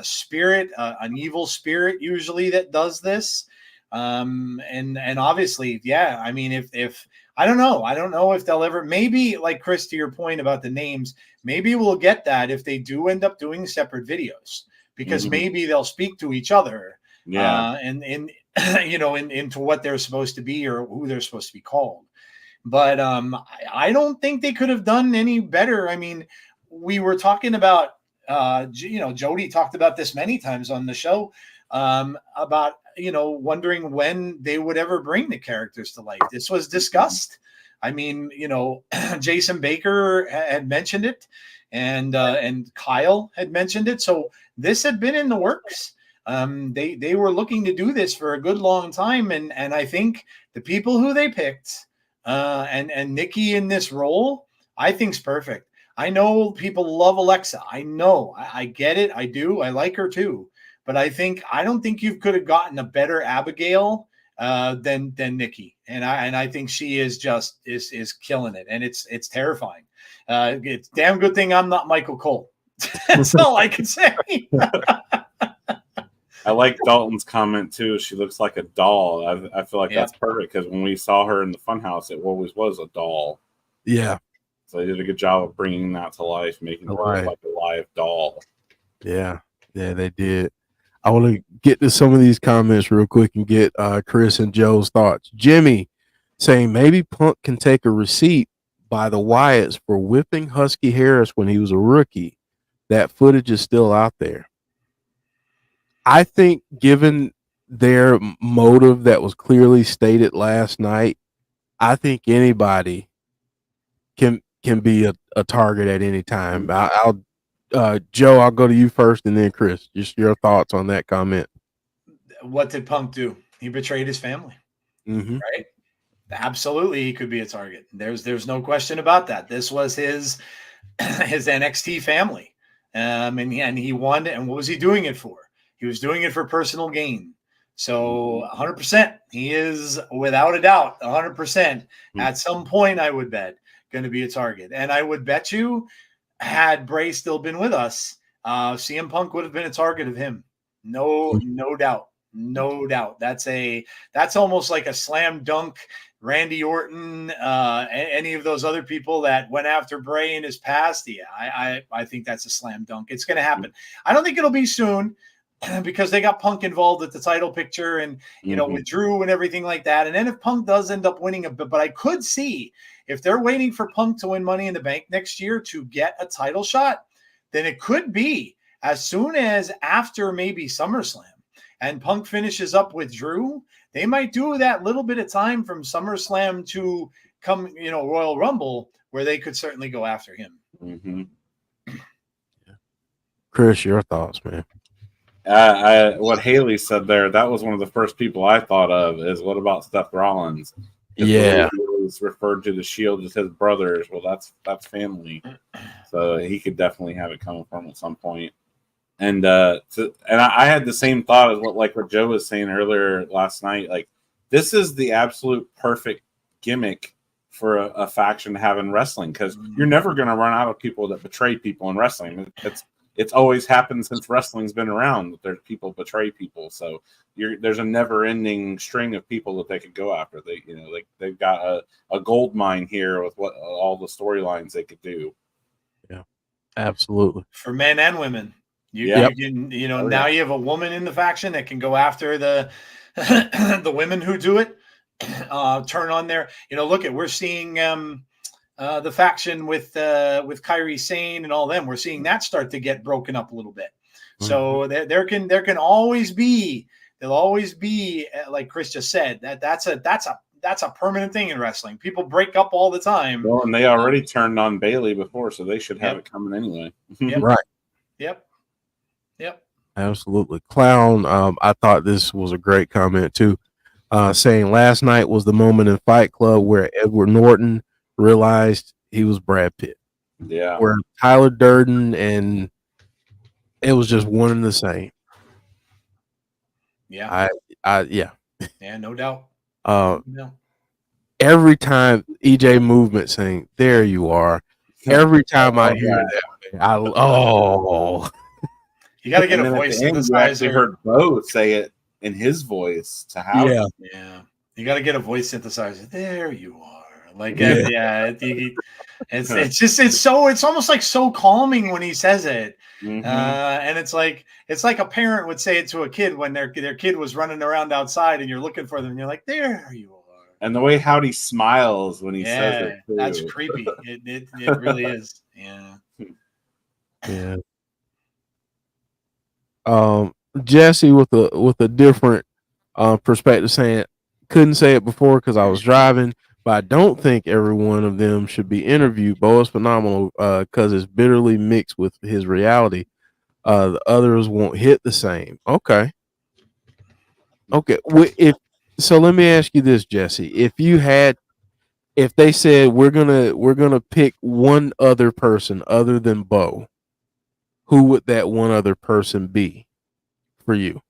spirit, an evil spirit usually that does this. And obviously, yeah, I mean, if I don't know. I don't know if they'll ever, maybe like Chris, to your point about the names, maybe we'll get that if they do end up doing separate videos, because maybe they'll speak to each other. Yeah. And into what they're supposed to be or who they're supposed to be called. But I don't think they could have done any better. I mean, we were talking about, Jodie talked about this many times on the show, about, wondering when they would ever bring the characters to life. This was discussed. I mean, Jason Baker had mentioned it, and Kyle had mentioned it. So this had been in the works. They were looking to do this for a good long time, and I think the people who they picked, and Nikki in this role, I think's perfect. I know people love Alexa. I know, I get it. I do. I like her too. But I don't think you could have gotten a better Abigail than Nikki, and I think she is just is killing it, and it's terrifying. It's a damn good thing I'm not Michael Cole. That's all I can say. I like Dalton's comment too. She looks like a doll. I feel like that's perfect, because when we saw her in the funhouse, it always was a doll. Yeah. So they did a good job of bringing that to life, making her look like a live doll. Yeah, they did. I want to get to some of these comments real quick and get Chris and Joe's thoughts. Jimmy saying maybe Punk can take a receipt by the Wyatts for whipping Husky Harris when he was a rookie. That footage is still out there. I think, given their motive that was clearly stated last night, I think anybody can be a target at any time. Joe, I'll go to you first, and then Chris. Just your thoughts on that comment. What did Punk do? He betrayed his family, right? Absolutely, he could be a target. There's no question about that. This was his NXT family, and he won. And what was he doing it for? He was doing it for personal gain. So 100%, he is without a doubt 100%. At some point, I would bet going to be a target, and I would bet you, had Bray still been with us, CM Punk would have been a target of him. No doubt. That's almost like a slam dunk. Randy Orton, any of those other people that went after Bray in his past. Yeah, I think that's a slam dunk. It's going to happen. I don't think it'll be soon, because they got Punk involved with the title picture and, with Drew and everything like that. And then if Punk does end up winning but I could see, if they're waiting for Punk to win Money in the Bank next year to get a title shot, then it could be as soon as after maybe SummerSlam, and Punk finishes up with Drew. They might do that little bit of time from SummerSlam to come, Royal Rumble, where they could certainly go after him. Chris, your thoughts, man. What Haley said there, that was one of the first people I thought of, is what about Seth Rollins? Yeah. He was referred to the Shield as his brothers. Well, that's family. So he could definitely have it coming from at some point. And I had the same thought as what Joe was saying earlier last night. Like, this is the absolute perfect gimmick for a faction to have in wrestling, because you're never going to run out of people that betray people in wrestling. It's always happened since wrestling's been around, that there's people betray people. So there's a never-ending string of people that they could go after. They've got a gold mine here with what all the storylines they could do. Yeah, absolutely. For men and women. Now you have a woman in the faction that can go after the the women who do it. Turn on their, we're seeing the faction with Kairi Sane and all them. We're seeing that start to get broken up a little bit. So there can always be, like Chris just said, that's a permanent thing in wrestling. People break up all the time. Well, and they already turned on Bailey before, so they should have it coming anyway. Right. Yep. Absolutely. Clown, I thought this was a great comment too. Saying last night was the moment in Fight Club where Edward Norton realized he was Brad Pitt. Yeah. Where Tyler Durden, and it was just one and the same. Yeah. Yeah, no doubt. Every time EJ Movement saying, "There you are," every time I hear that, you got to get a voice synthesizer. You heard Bo say it in his voice to Howdy. Yeah. You got to get a voice synthesizer. There you are. Like, Yeah. it's almost like so calming when he says it. Mhm. And it's like a parent would say it to a kid when their kid was running around outside and you're looking for them and you're like, there you are. And the way Howdy smiles when he says it, too. That's creepy. It really is. Yeah. Yeah. Jesse with a different perspective, saying couldn't say it before because I was driving, but I don't think every one of them should be interviewed. Bo is phenomenal because it's bitterly mixed with his reality. The others won't hit the same. Okay. If so, let me ask you this, Jesse. If they said we're gonna pick one other person other than Bo, who would that one other person be for you?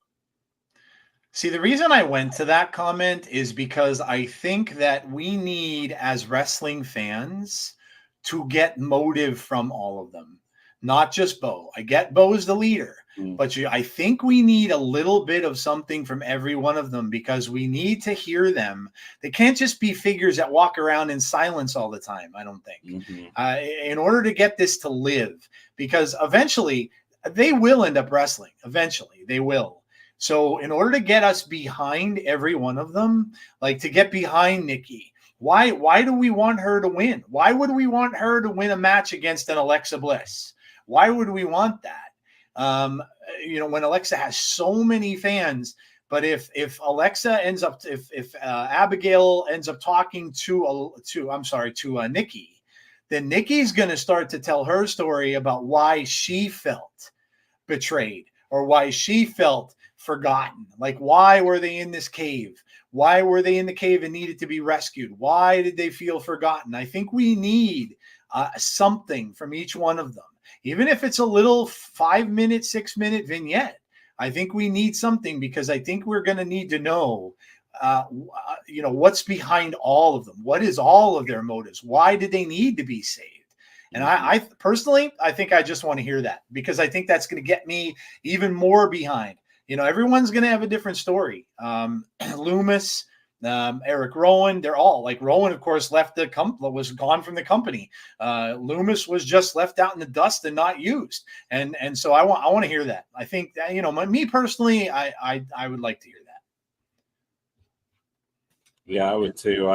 See, the reason I went to that comment is because I think that we need, as wrestling fans, to get motive from all of them, not just Bo. I get Bo is the leader, but I think we need a little bit of something from every one of them because we need to hear them. They can't just be figures that walk around in silence all the time, I don't think, in order to get this to live, because eventually they will end up wrestling. Eventually they will. So in order to get us behind every one of them, like to get behind Nikki, why do we want her to win? Why would we want her to win a match against an Alexa Bliss? Why would we want that? When Alexa has so many fans, but if Alexa ends up, if Abigail ends up talking to Nikki, then Nikki's going to start to tell her story about why she felt betrayed or why she felt forgotten. Like, why were they in this cave? Why were they in the cave and needed to be rescued? Why did they feel forgotten? I think we need something from each one of them, even if it's a little 5-minute, 6-minute vignette. I think we need something because I think we're going to need to know, what's behind all of them. What is all of their motives? Why did they need to be saved? And I personally, I think I just want to hear that because I think that's going to get me even more behind. Everyone's going to have a different story. Loomis, Eric Rowan, they're all like Rowan, of course, was gone from the company. Loomis was just left out in the dust and not used. And so I want to hear that. I think that, me personally, I would like to hear that. Yeah, I would too.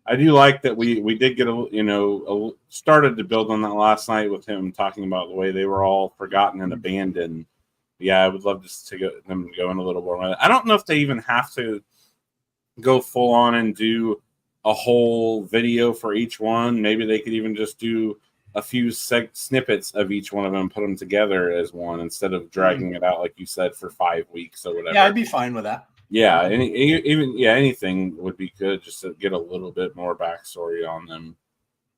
I do like that we did get started to build on that last night with him talking about the way they were all forgotten and abandoned. Yeah, I would love them to go in a little more. I don't know if they even have to go full on and do a whole video for each one. Maybe they could even just do a few snippets of each one of them, put them together as one instead of dragging it out, like you said, for 5 weeks or whatever. Yeah, I'd be fine with that. Yeah, anything would be good just to get a little bit more backstory on them.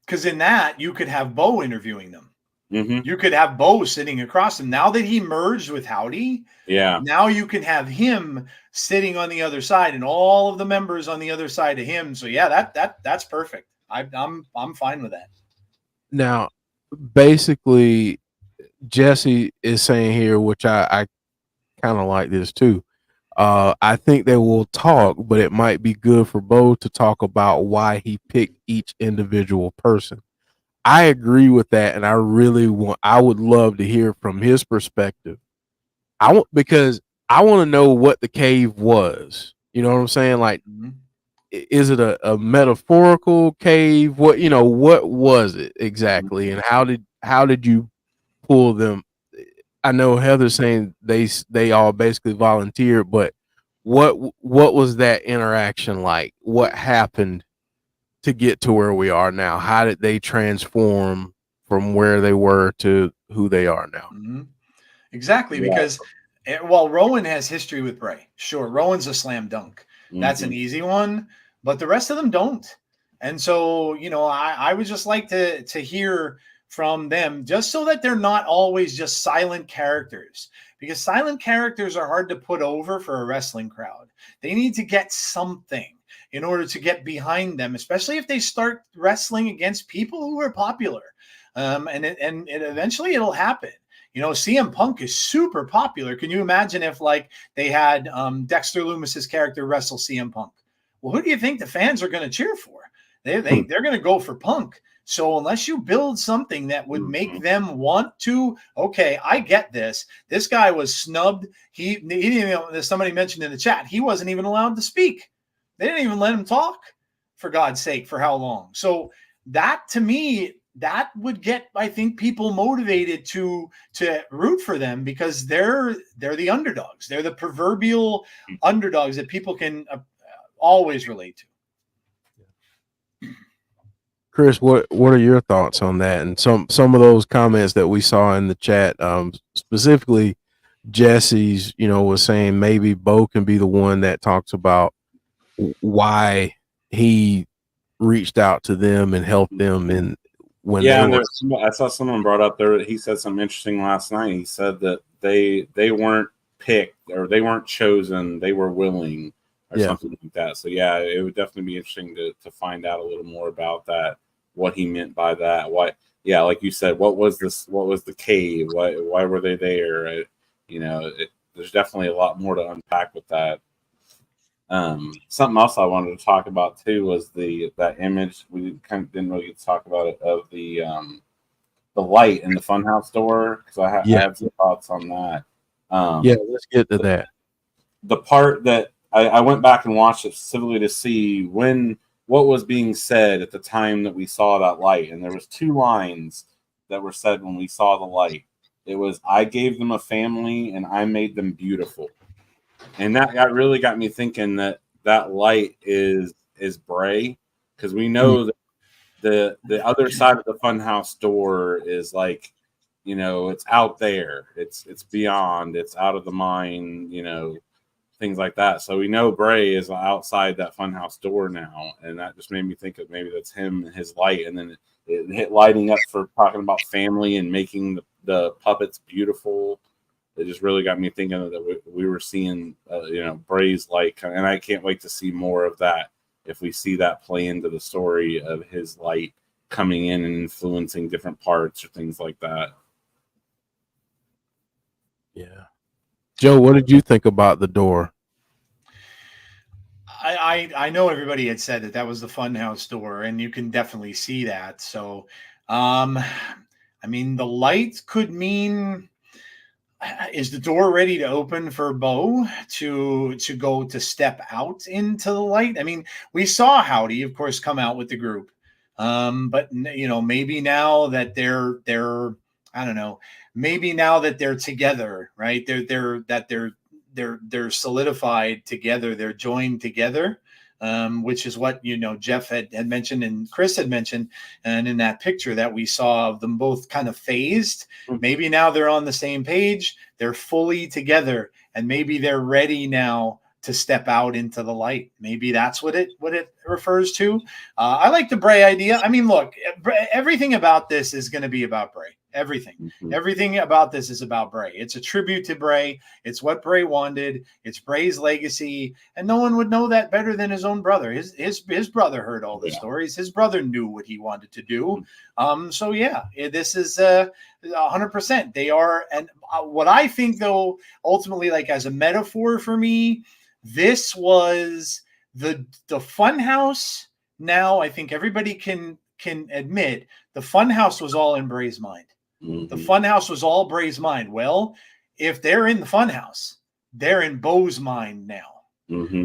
Because in that, you could have Bo interviewing them. Mm-hmm. You could have Bo sitting across him. Now that he merged with Howdy, now you can have him sitting on the other side and all of the members on the other side of him. So yeah, that's perfect. I'm fine with that. Now, basically, Jesse is saying here, which I kind of like this too. I think they will talk, but it might be good for Bo to talk about why he picked each individual person. I agree with that, and I would love to hear from his perspective. Because I want to know what the cave was. You know what I'm saying? Like, is it a metaphorical cave? What was it exactly, and how did you pull them? I know Heather's saying they all basically volunteered, but what was that interaction like? What happened to get to where we are now? How did they transform from where they were to who they are now? Exactly, because Rowan has history with Bray. Sure, Rowan's a slam dunk. That's an easy one, but the rest of them don't. And so, I would just like to hear from them, just so that they're not always just silent characters, because silent characters are hard to put over for a wrestling crowd. They need to get something in order to get behind them, especially if they start wrestling against people who are popular. And eventually it'll happen. CM Punk is super popular. Can you imagine if they had Dexter Loomis's character wrestle CM Punk? Well, who do you think the fans are going to cheer for? They're going to go for Punk. So unless you build something that would make them want to, okay, I get this. This guy was snubbed. He didn't even, somebody mentioned in the chat, he wasn't even allowed to speak. They didn't even let him talk, for God's sake, for how long? So that, to me, that would get, I think, people motivated to root for them, because they're the underdogs. They're the proverbial underdogs that people can always relate to. Chris, what are your thoughts on that? And some of those comments that we saw in the chat, specifically Jesse's, was saying maybe Bo can be the one that talks about why he reached out to them and helped them. And when I saw someone brought up there, he said something interesting last night. He said that they weren't picked, or they weren't chosen, they were willing, or something like that. So yeah, it would definitely be interesting to find out a little more about that, what he meant by that. Why, yeah, like you said, what was the cave? Why were they there? There's definitely a lot more to unpack with that. Something else I wanted to talk about too was that image. We kind of didn't really get to talk about it, of the light in the funhouse door, because I have some thoughts on that. Let's get to that. The part that I went back and watched it specifically to see what was being said at the time that we saw that light, and there was 2 lines that were said when we saw the light. It was, "I gave them a family and I made them beautiful," and that really got me thinking that light is Bray, because we know that the other side of the funhouse door is like, it's out there, it's beyond, it's out of the mind, things like that. So we know Bray is outside that funhouse door now, and that just made me think that maybe that's him and his light. And then it hit lighting up for talking about family and making the puppets beautiful. It just really got me thinking that we were seeing, Bray's light, and I can't wait to see more of that. If we see that play into the story of his light coming in and influencing different parts or things like that. Yeah. Joe, what did you think about the door? I know everybody had said that was the funhouse door, and you can definitely see that. So, the light could mean, is the door ready to open for Bo to go to step out into the light? We saw Howdy, of course, come out with the group, but maybe now that they're I don't know, maybe now that they're together, right? They're solidified together. They're joined together, which is what, Jeff had mentioned and Chris had mentioned. And in that picture that we saw of them both kind of phased, maybe now they're on the same page. They're fully together, and maybe they're ready now to step out into the light. Maybe that's what it refers to. I like the Bray idea. Look, everything about this is going to be about Bray. Everything about this is about Bray. It's a tribute to Bray. It's what Bray wanted. It's Bray's legacy, and no one would know that better than his own brother. His brother heard all the stories. His brother knew what he wanted to do. So yeah, this is 100%. They are, and what I think though, ultimately, like as a metaphor for me, this was the funhouse. Now I think everybody can admit the funhouse was all in Bray's mind. The funhouse was all Bray's mind. Well, if they're in the funhouse, they're in Bo's mind now.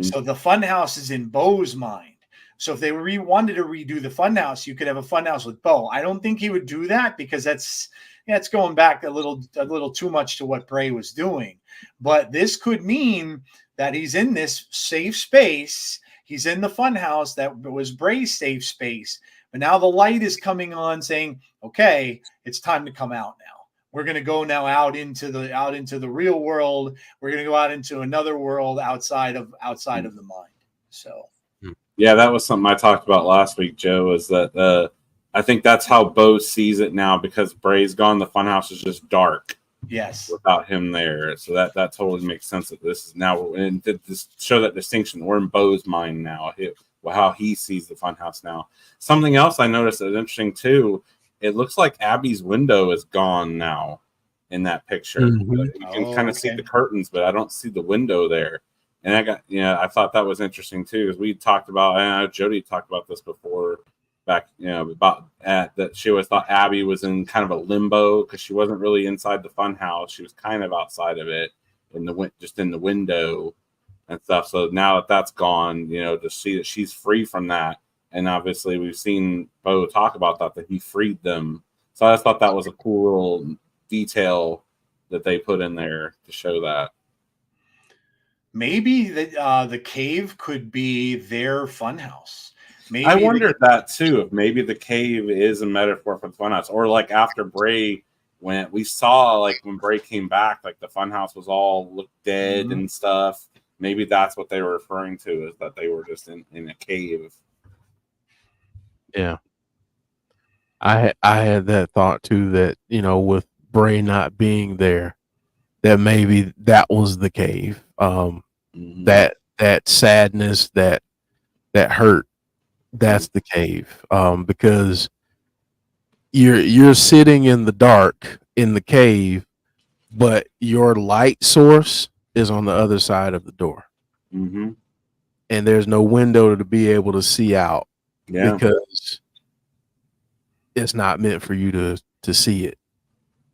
So the funhouse is in Bo's mind. So if they wanted to redo the funhouse, you could have a funhouse with Bo. I don't think he would do that, because that's going back a little too much to what Bray was doing. But this could mean that he's in this safe space. He's in the funhouse that was Bray's safe space. But now the light is coming on, saying, "Okay, it's time to come out now. We're going to go now out into the real world. We're going to go out into another world outside of the mind." So, yeah, that was something I talked about last week, Joe. Is that I think that's how Bo sees it now, because Bray's gone. The funhouse is just dark. Yes, without him there. So that totally makes sense. That this is now, and to show that distinction, we're in Bo's mind now. How he sees the funhouse now. Something else I noticed that's interesting too. It looks like Abby's window is gone now in that picture. You can kind of see the curtains, but I don't see the window there. And I thought that was interesting too, because we talked about, and I know Jody talked about this before, back, about that she always thought Abby was in kind of a limbo because she wasn't really inside the fun house. She was kind of outside of it, just in the window and stuff. So now that that's gone, to see that she's free from that, and obviously we've seen Bo talk about that he freed them. So I just thought that was a cool little detail that they put in there to show that. Maybe the cave could be their funhouse. Maybe I wondered that too. If maybe the cave is a metaphor for the funhouse, or like after Bray went, we saw like when Bray came back, like the funhouse was all looked dead and stuff. Maybe that's what they were referring to, is that they were just in a cave. Yeah, I had that thought too. That with Bray not being there, that maybe that was the cave. That sadness, that hurt, that's the cave. Because you're sitting in the dark in the cave, but your light source is on the other side of the door, and there's no window to be able to see out, because it's not meant for you to see it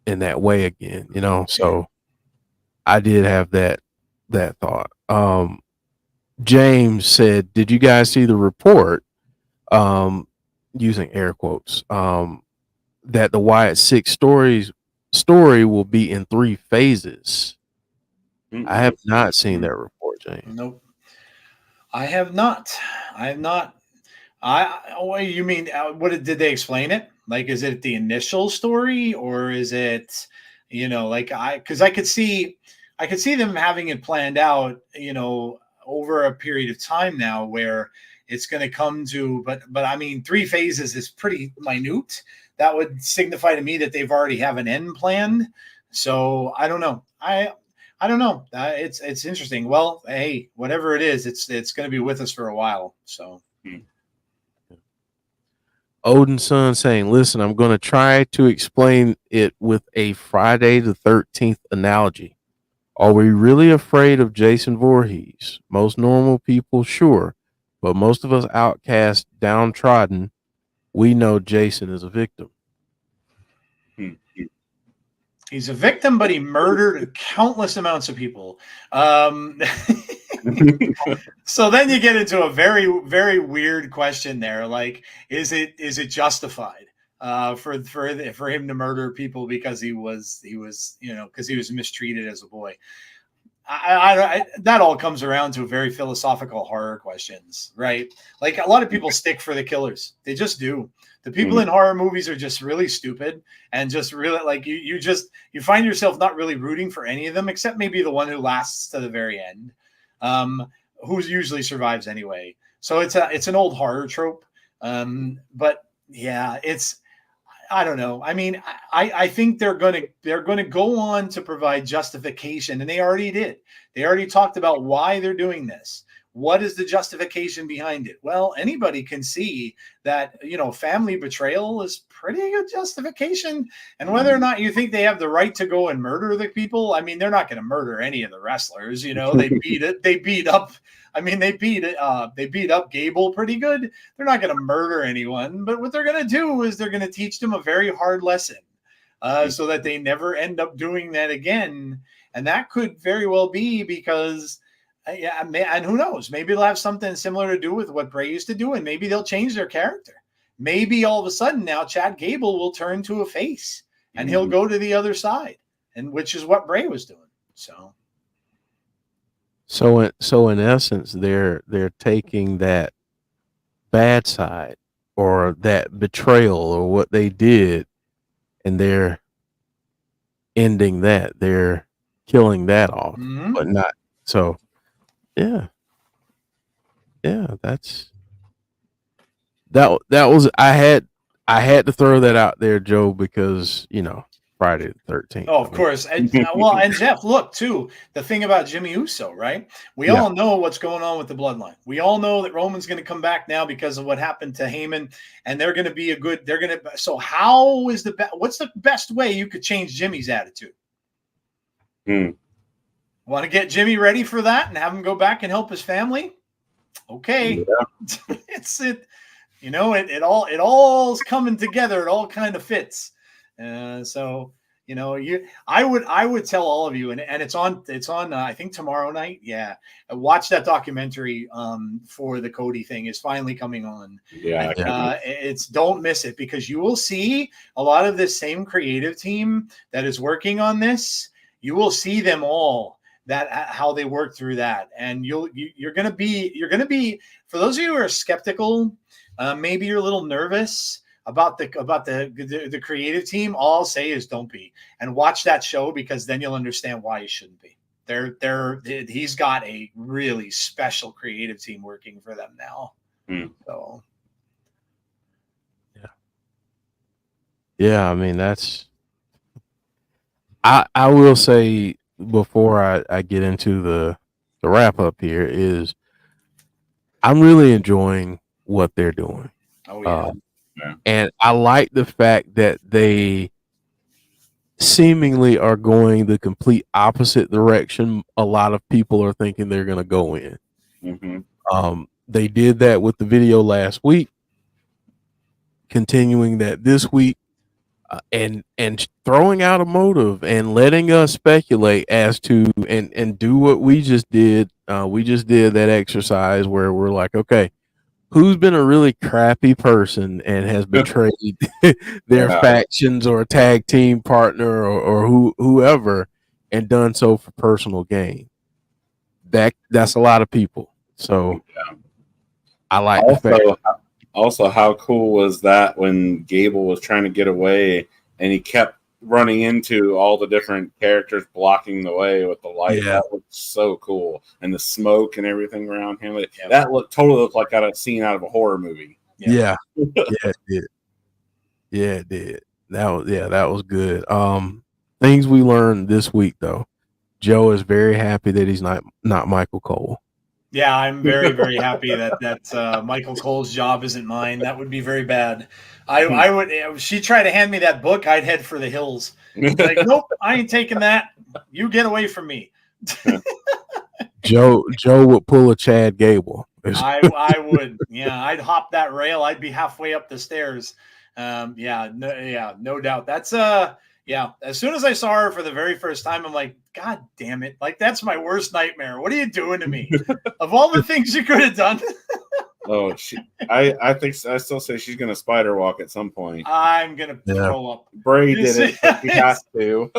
in that way again. So I did have that thought. James said, "Did you guys see the report?" Using air quotes. That the Wyatt 6 story will be in 3 phases. I have not seen that report, James. Nope. I have not. You mean, did they explain it? Like, is it the initial story, or is it, because I could see them having it planned out, over a period of time now, where it's going to come to, but I mean, 3 phases is pretty minute. That would signify to me that they've already have an end planned. So I don't know. I don't know. It's interesting. Well, hey, whatever it is, it's going to be with us for a while. So. Odin's son saying, "Listen, I'm going to try to explain it with a Friday the 13th analogy. Are we really afraid of Jason Voorhees? Most normal people, sure. But most of us outcast, downtrodden, we know Jason is a victim." He's a victim, but he murdered countless amounts of people. So then you get into a very, very weird question there. Like, is it justified for him to murder people because he was mistreated as a boy? That all comes around to very philosophical horror questions, right? Like, a lot of people stick for the killers. They just do. The people in horror movies are just really stupid, and just really, like, you find yourself not really rooting for any of them, except maybe the one who lasts to the very end, who usually survives anyway. So it's an old horror trope. But yeah, I don't know. I mean, I think they're going to go on to provide justification, and they already did. They already talked about why they're doing this. What is the justification behind it? Well, anybody can see that, family betrayal is pretty good justification. And whether or not you think they have the right to go and murder the people, I mean, they're not going to murder any of the wrestlers. They beat up Gable pretty good. They're not going to murder anyone, but what they're going to do is they're going to teach them a very hard lesson, so that they never end up doing that again. And that could very well be because, and who knows, maybe it'll have something similar to do with what Bray used to do, and maybe they'll change their character. Maybe all of a sudden now Chad Gable will turn to a face, and he'll go to the other side, and which is what Bray was doing. So in essence, they're taking that bad side, or that betrayal, or what they did, and they're ending that. They're killing that off, but not so. Yeah, that was I had to throw that out there, Joe, because Friday the 13th. Oh, of course. And and Jeff, look too, the thing about Jimmy Uso, right? We all know what's going on with the bloodline. We all know that Roman's going to come back now because of what happened to Heyman, and they're going to be so how is what's the best way you could change Jimmy's attitude? Want to get Jimmy ready for that and have him go back and help his family? Okay. Yeah. It all's coming together. It all kind of fits. So I would tell all of you, and it's on I think tomorrow night. Yeah, watch that documentary for the Cody thing is finally coming on. Yeah. It's don't miss it, because you will see a lot of this same creative team that is working on this. You will see them all, that how they work through that, and you're gonna be for those of you who are skeptical, maybe you're a little nervous about the creative team. All I'll say is don't be, and watch that show, because then you'll understand why you shouldn't be. He's got a really special creative team working for them now. So yeah, I mean, that's I will say before I get into the wrap up here is I'm really enjoying what they're doing. oh yeah. And I like the fact that they seemingly are going the complete opposite direction a lot of people are thinking they're going to go in. They did that with the video last week, continuing that this week, and throwing out a motive and letting us speculate as to and do what we just did. We just did that exercise where we're like, okay, who's been a really crappy person and has betrayed their factions or a tag team partner or whoever, and done so for personal gain? That's a lot of people. So I like the fact. Also, how cool was that when Gable was trying to get away and he kept running into all the different characters blocking the way with the light? Yeah. That looked so cool, and the smoke and everything around him. That totally looked like a scene out of a horror movie. Yeah, it did. Yeah, it did. That was good. Things we learned this week though. Joe is very happy that he's not Michael Cole. Yeah, I'm very, very happy that Michael Cole's job isn't mine. That would be very bad. I would. If she tried to hand me that book, I'd head for the hills. Like, nope, I ain't taking that. You get away from me. Joe would pull a Chad Gable. I would. Yeah, I'd hop that rail. I'd be halfway up the stairs. No doubt. That's yeah. As soon as I saw her for the very first time, I'm like, God damn it! Like, that's my worst nightmare. What are you doing to me? Of all the things you could have done. I still say she's gonna spider walk at some point. I'm gonna throw up. Bray did it, but he has to.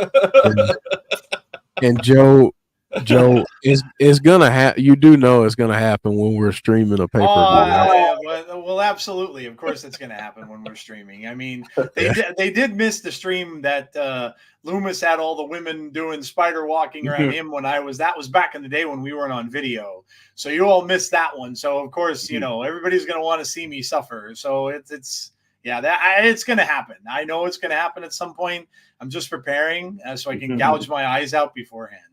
And Joe is gonna happen. You do know it's gonna happen when we're streaming a pay-per-view. Yeah, well, absolutely. Of course, it's gonna happen when we're streaming. I mean, they did miss the stream that Loomis had all the women doing spider walking around him when that was back in the day when we weren't on video. So you all missed that one. So of course, everybody's gonna want to see me suffer. So it's gonna happen. I know it's gonna happen at some point. I'm just preparing so I can gouge my eyes out beforehand.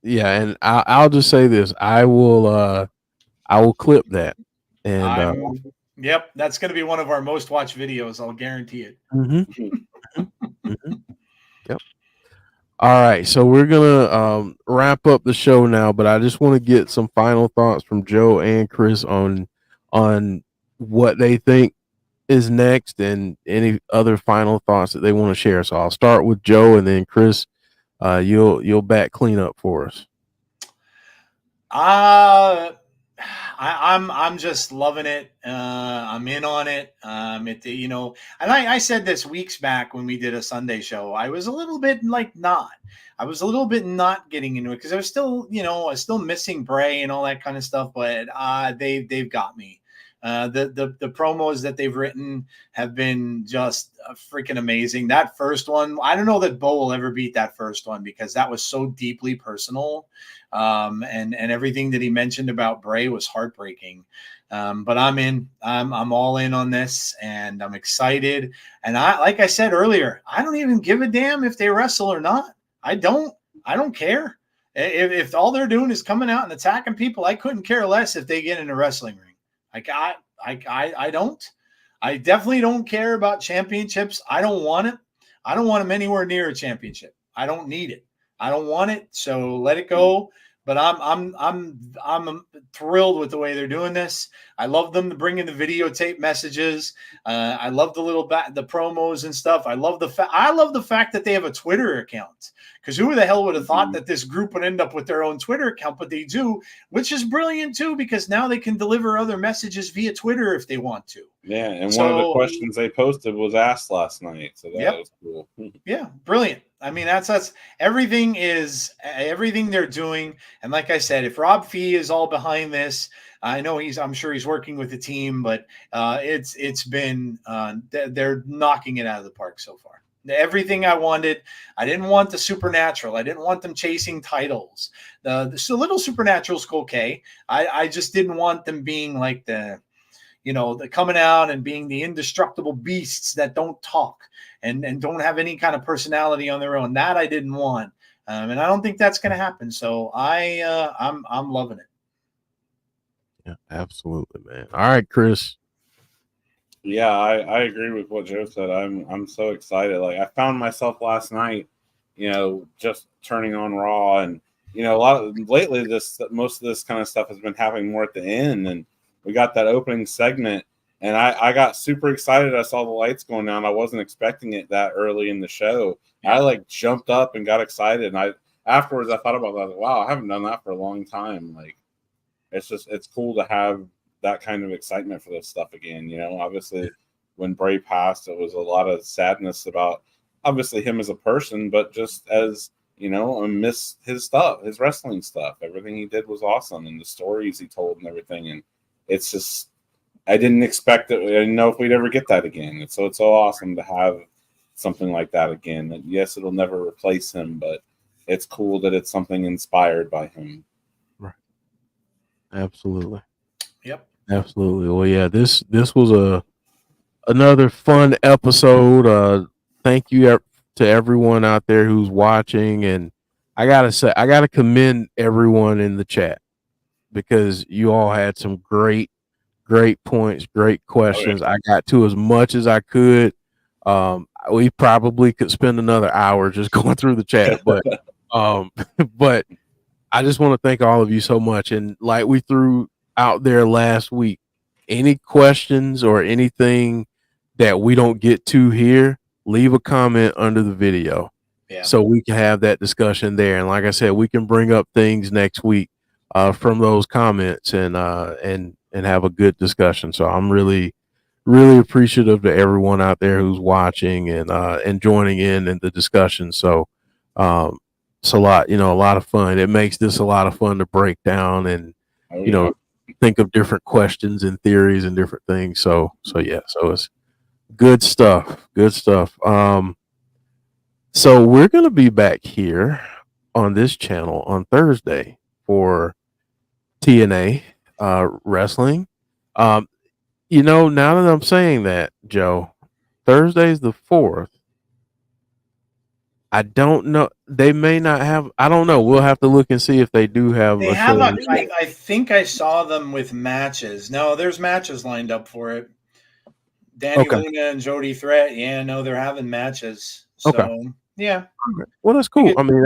And I'll just say this: I will clip that, and yep, that's going to be one of our most watched videos. I'll guarantee it. Yep. All right, so we're gonna wrap up the show now, but I just want to get some final thoughts from Joe and Chris on what they think is next and any other final thoughts that they want to share. So I'll start with Joe, and then Chris, you'll back clean up for us. I'm just loving it. I'm in on it. And I said this weeks back when we did a Sunday show. I was a little bit not getting into it because I was still missing Bray and all that kind of stuff. But they've got me. The promos that they've written have been just freaking amazing. That first one, I don't know that Bo will ever beat that first one because that was so deeply personal. And everything that he mentioned about Bray was heartbreaking. But I'm all in on this and I'm excited. And like I said earlier, I don't even give a damn if they wrestle or not. I don't care. If all they're doing is coming out and attacking people, I couldn't care less if they get in a wrestling ring. I definitely don't care about championships. I don't want it. I don't want him anywhere near a championship. I don't need it. I don't want it. So let it go. But I'm thrilled with the way they're doing this. I love them bringing the videotape messages. I love the the promos and stuff. I love the fact that they have a Twitter account, because who the hell would have thought that this group would end up with their own Twitter account? But they do, which is brilliant too, because now they can deliver other messages via Twitter if they want to. Yeah, and one of the questions they posted was asked last night, so that was cool. Yeah, brilliant. I mean, that's everything they're doing. And like I said, if Rob Fee is all behind this, I'm sure he's working with the team, but it's been they're knocking it out of the park so far. Everything I wanted. I didn't want the supernatural. I didn't want them chasing titles. The little supernatural's okay. I just didn't want them being like the coming out and being the indestructible beasts that don't talk and don't have any kind of personality on their own. That I didn't want. And I don't think that's going to happen. So I'm loving it. Yeah, absolutely, man. All right, Chris. Yeah, I agree with what Joe said. I'm so excited. Like, I found myself last night, just turning on Raw, and lately most of this kind of stuff has been happening more at the end, and we got that opening segment, and I got super excited. I saw the lights going down. I wasn't expecting it that early in the show. I jumped up and got excited, and afterwards I thought about that. Wow, I haven't done that for a long time. Like, it's cool to have that kind of excitement for this stuff again. Obviously when Bray passed, it was a lot of sadness about obviously him as a person, but just as I miss his stuff, his wrestling stuff. Everything he did was awesome, and the stories he told and everything. And it's just, I didn't expect it. I didn't know if we'd ever get that again. And so it's so awesome to have something like that again. And yes, it'll never replace him, but it's cool that it's something inspired by him. Right. Absolutely. Yep. Absolutely. Well, yeah, this was another fun episode. Thank you to everyone out there who's watching, and I gotta commend everyone in the chat, because you all had some great points, great questions. I got to as much as I could. We probably could spend another hour just going through the chat, but but I just want to thank all of you so much. And like we threw out there last week, any questions or anything that we don't get to here, leave a comment under the video, so we can have that discussion there. And like I said, we can bring up things next week from those comments and have a good discussion. So I'm really appreciative to everyone out there who's watching and joining in the discussion. So it's a lot of fun. It makes this a lot of fun to break down and think of different questions and theories and different things. So it's good stuff. So we're going to be back here on this channel on Thursday for TNA wrestling. Now that I'm saying that, Joe, Thursday's the 4th. I don't know. They may not have. I don't know. We'll have to look and see if they do have. They have. I think I saw them with matches. No, there's matches lined up for it. Danny Luna and Jody Threat. Yeah, no, they're having matches. So, yeah. Well, that's cool. I mean,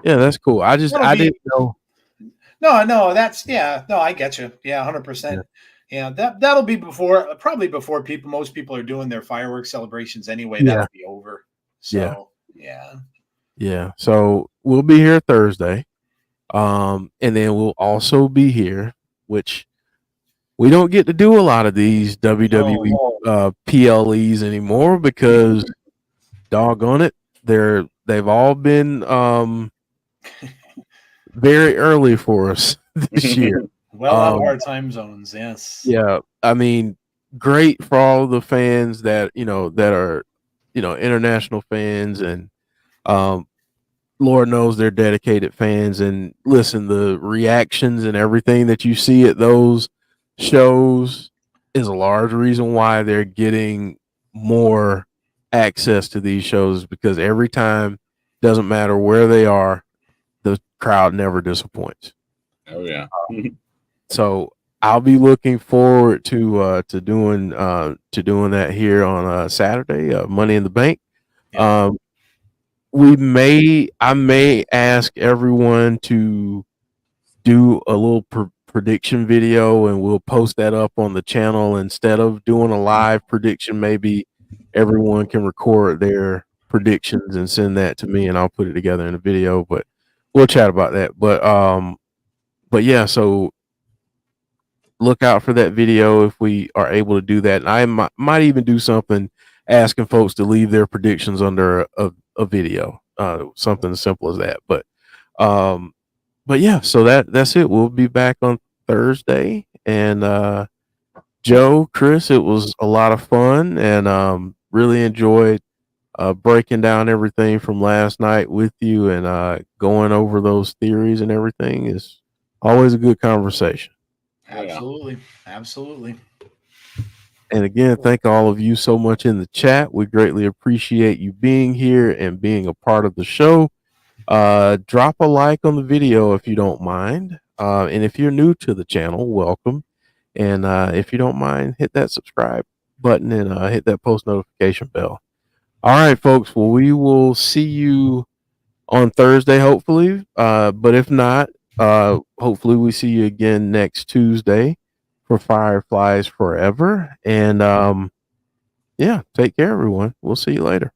that's cool. I didn't know. No, that's No, I get you. Yeah, 100%. Yeah, that'll be probably before most people are doing their fireworks celebrations anyway. That'll be over. So, yeah. So we'll be here Thursday, and then we'll also be here, which we don't get to do a lot of these WWE PLEs anymore because, doggone it, they've all been very early for us this year. Well, out of our time zones, yes. Yeah, I mean, great for all the fans that are international fans, and Lord knows they're dedicated fans. And listen, the reactions and everything that you see at those shows is a large reason why they're getting more access to these shows, because every time, doesn't matter where they are, the crowd never disappoints. Oh yeah. So I'll be looking forward to doing that here on Saturday, Money in the Bank. Yeah. I may ask everyone to do a little prediction video, and we'll post that up on the channel instead of doing a live prediction. Maybe everyone can record their predictions and send that to me, and I'll put it together in a video. But we'll chat about that. But yeah, so look out for that video if we are able to do that. And I might even do something asking folks to leave their predictions under a video, something as simple as that. But yeah, so that's it. We'll be back on Thursday. And Joe, Chris, it was a lot of fun, and really enjoyed breaking down everything from last night with you, and going over those theories and everything. Is always a good conversation. Absolutely. Absolutely. And again, thank all of you so much in the chat. We greatly appreciate you being here and being a part of the show. Drop a like on the video if you don't mind. And if you're new to the channel, welcome. And if you don't mind, hit that subscribe button and hit that post notification bell. All right, folks. Well, we will see you on Thursday, hopefully. But if not, hopefully we see you again next Tuesday for Fireflies Forever. And yeah, take care, everyone. We'll see you later.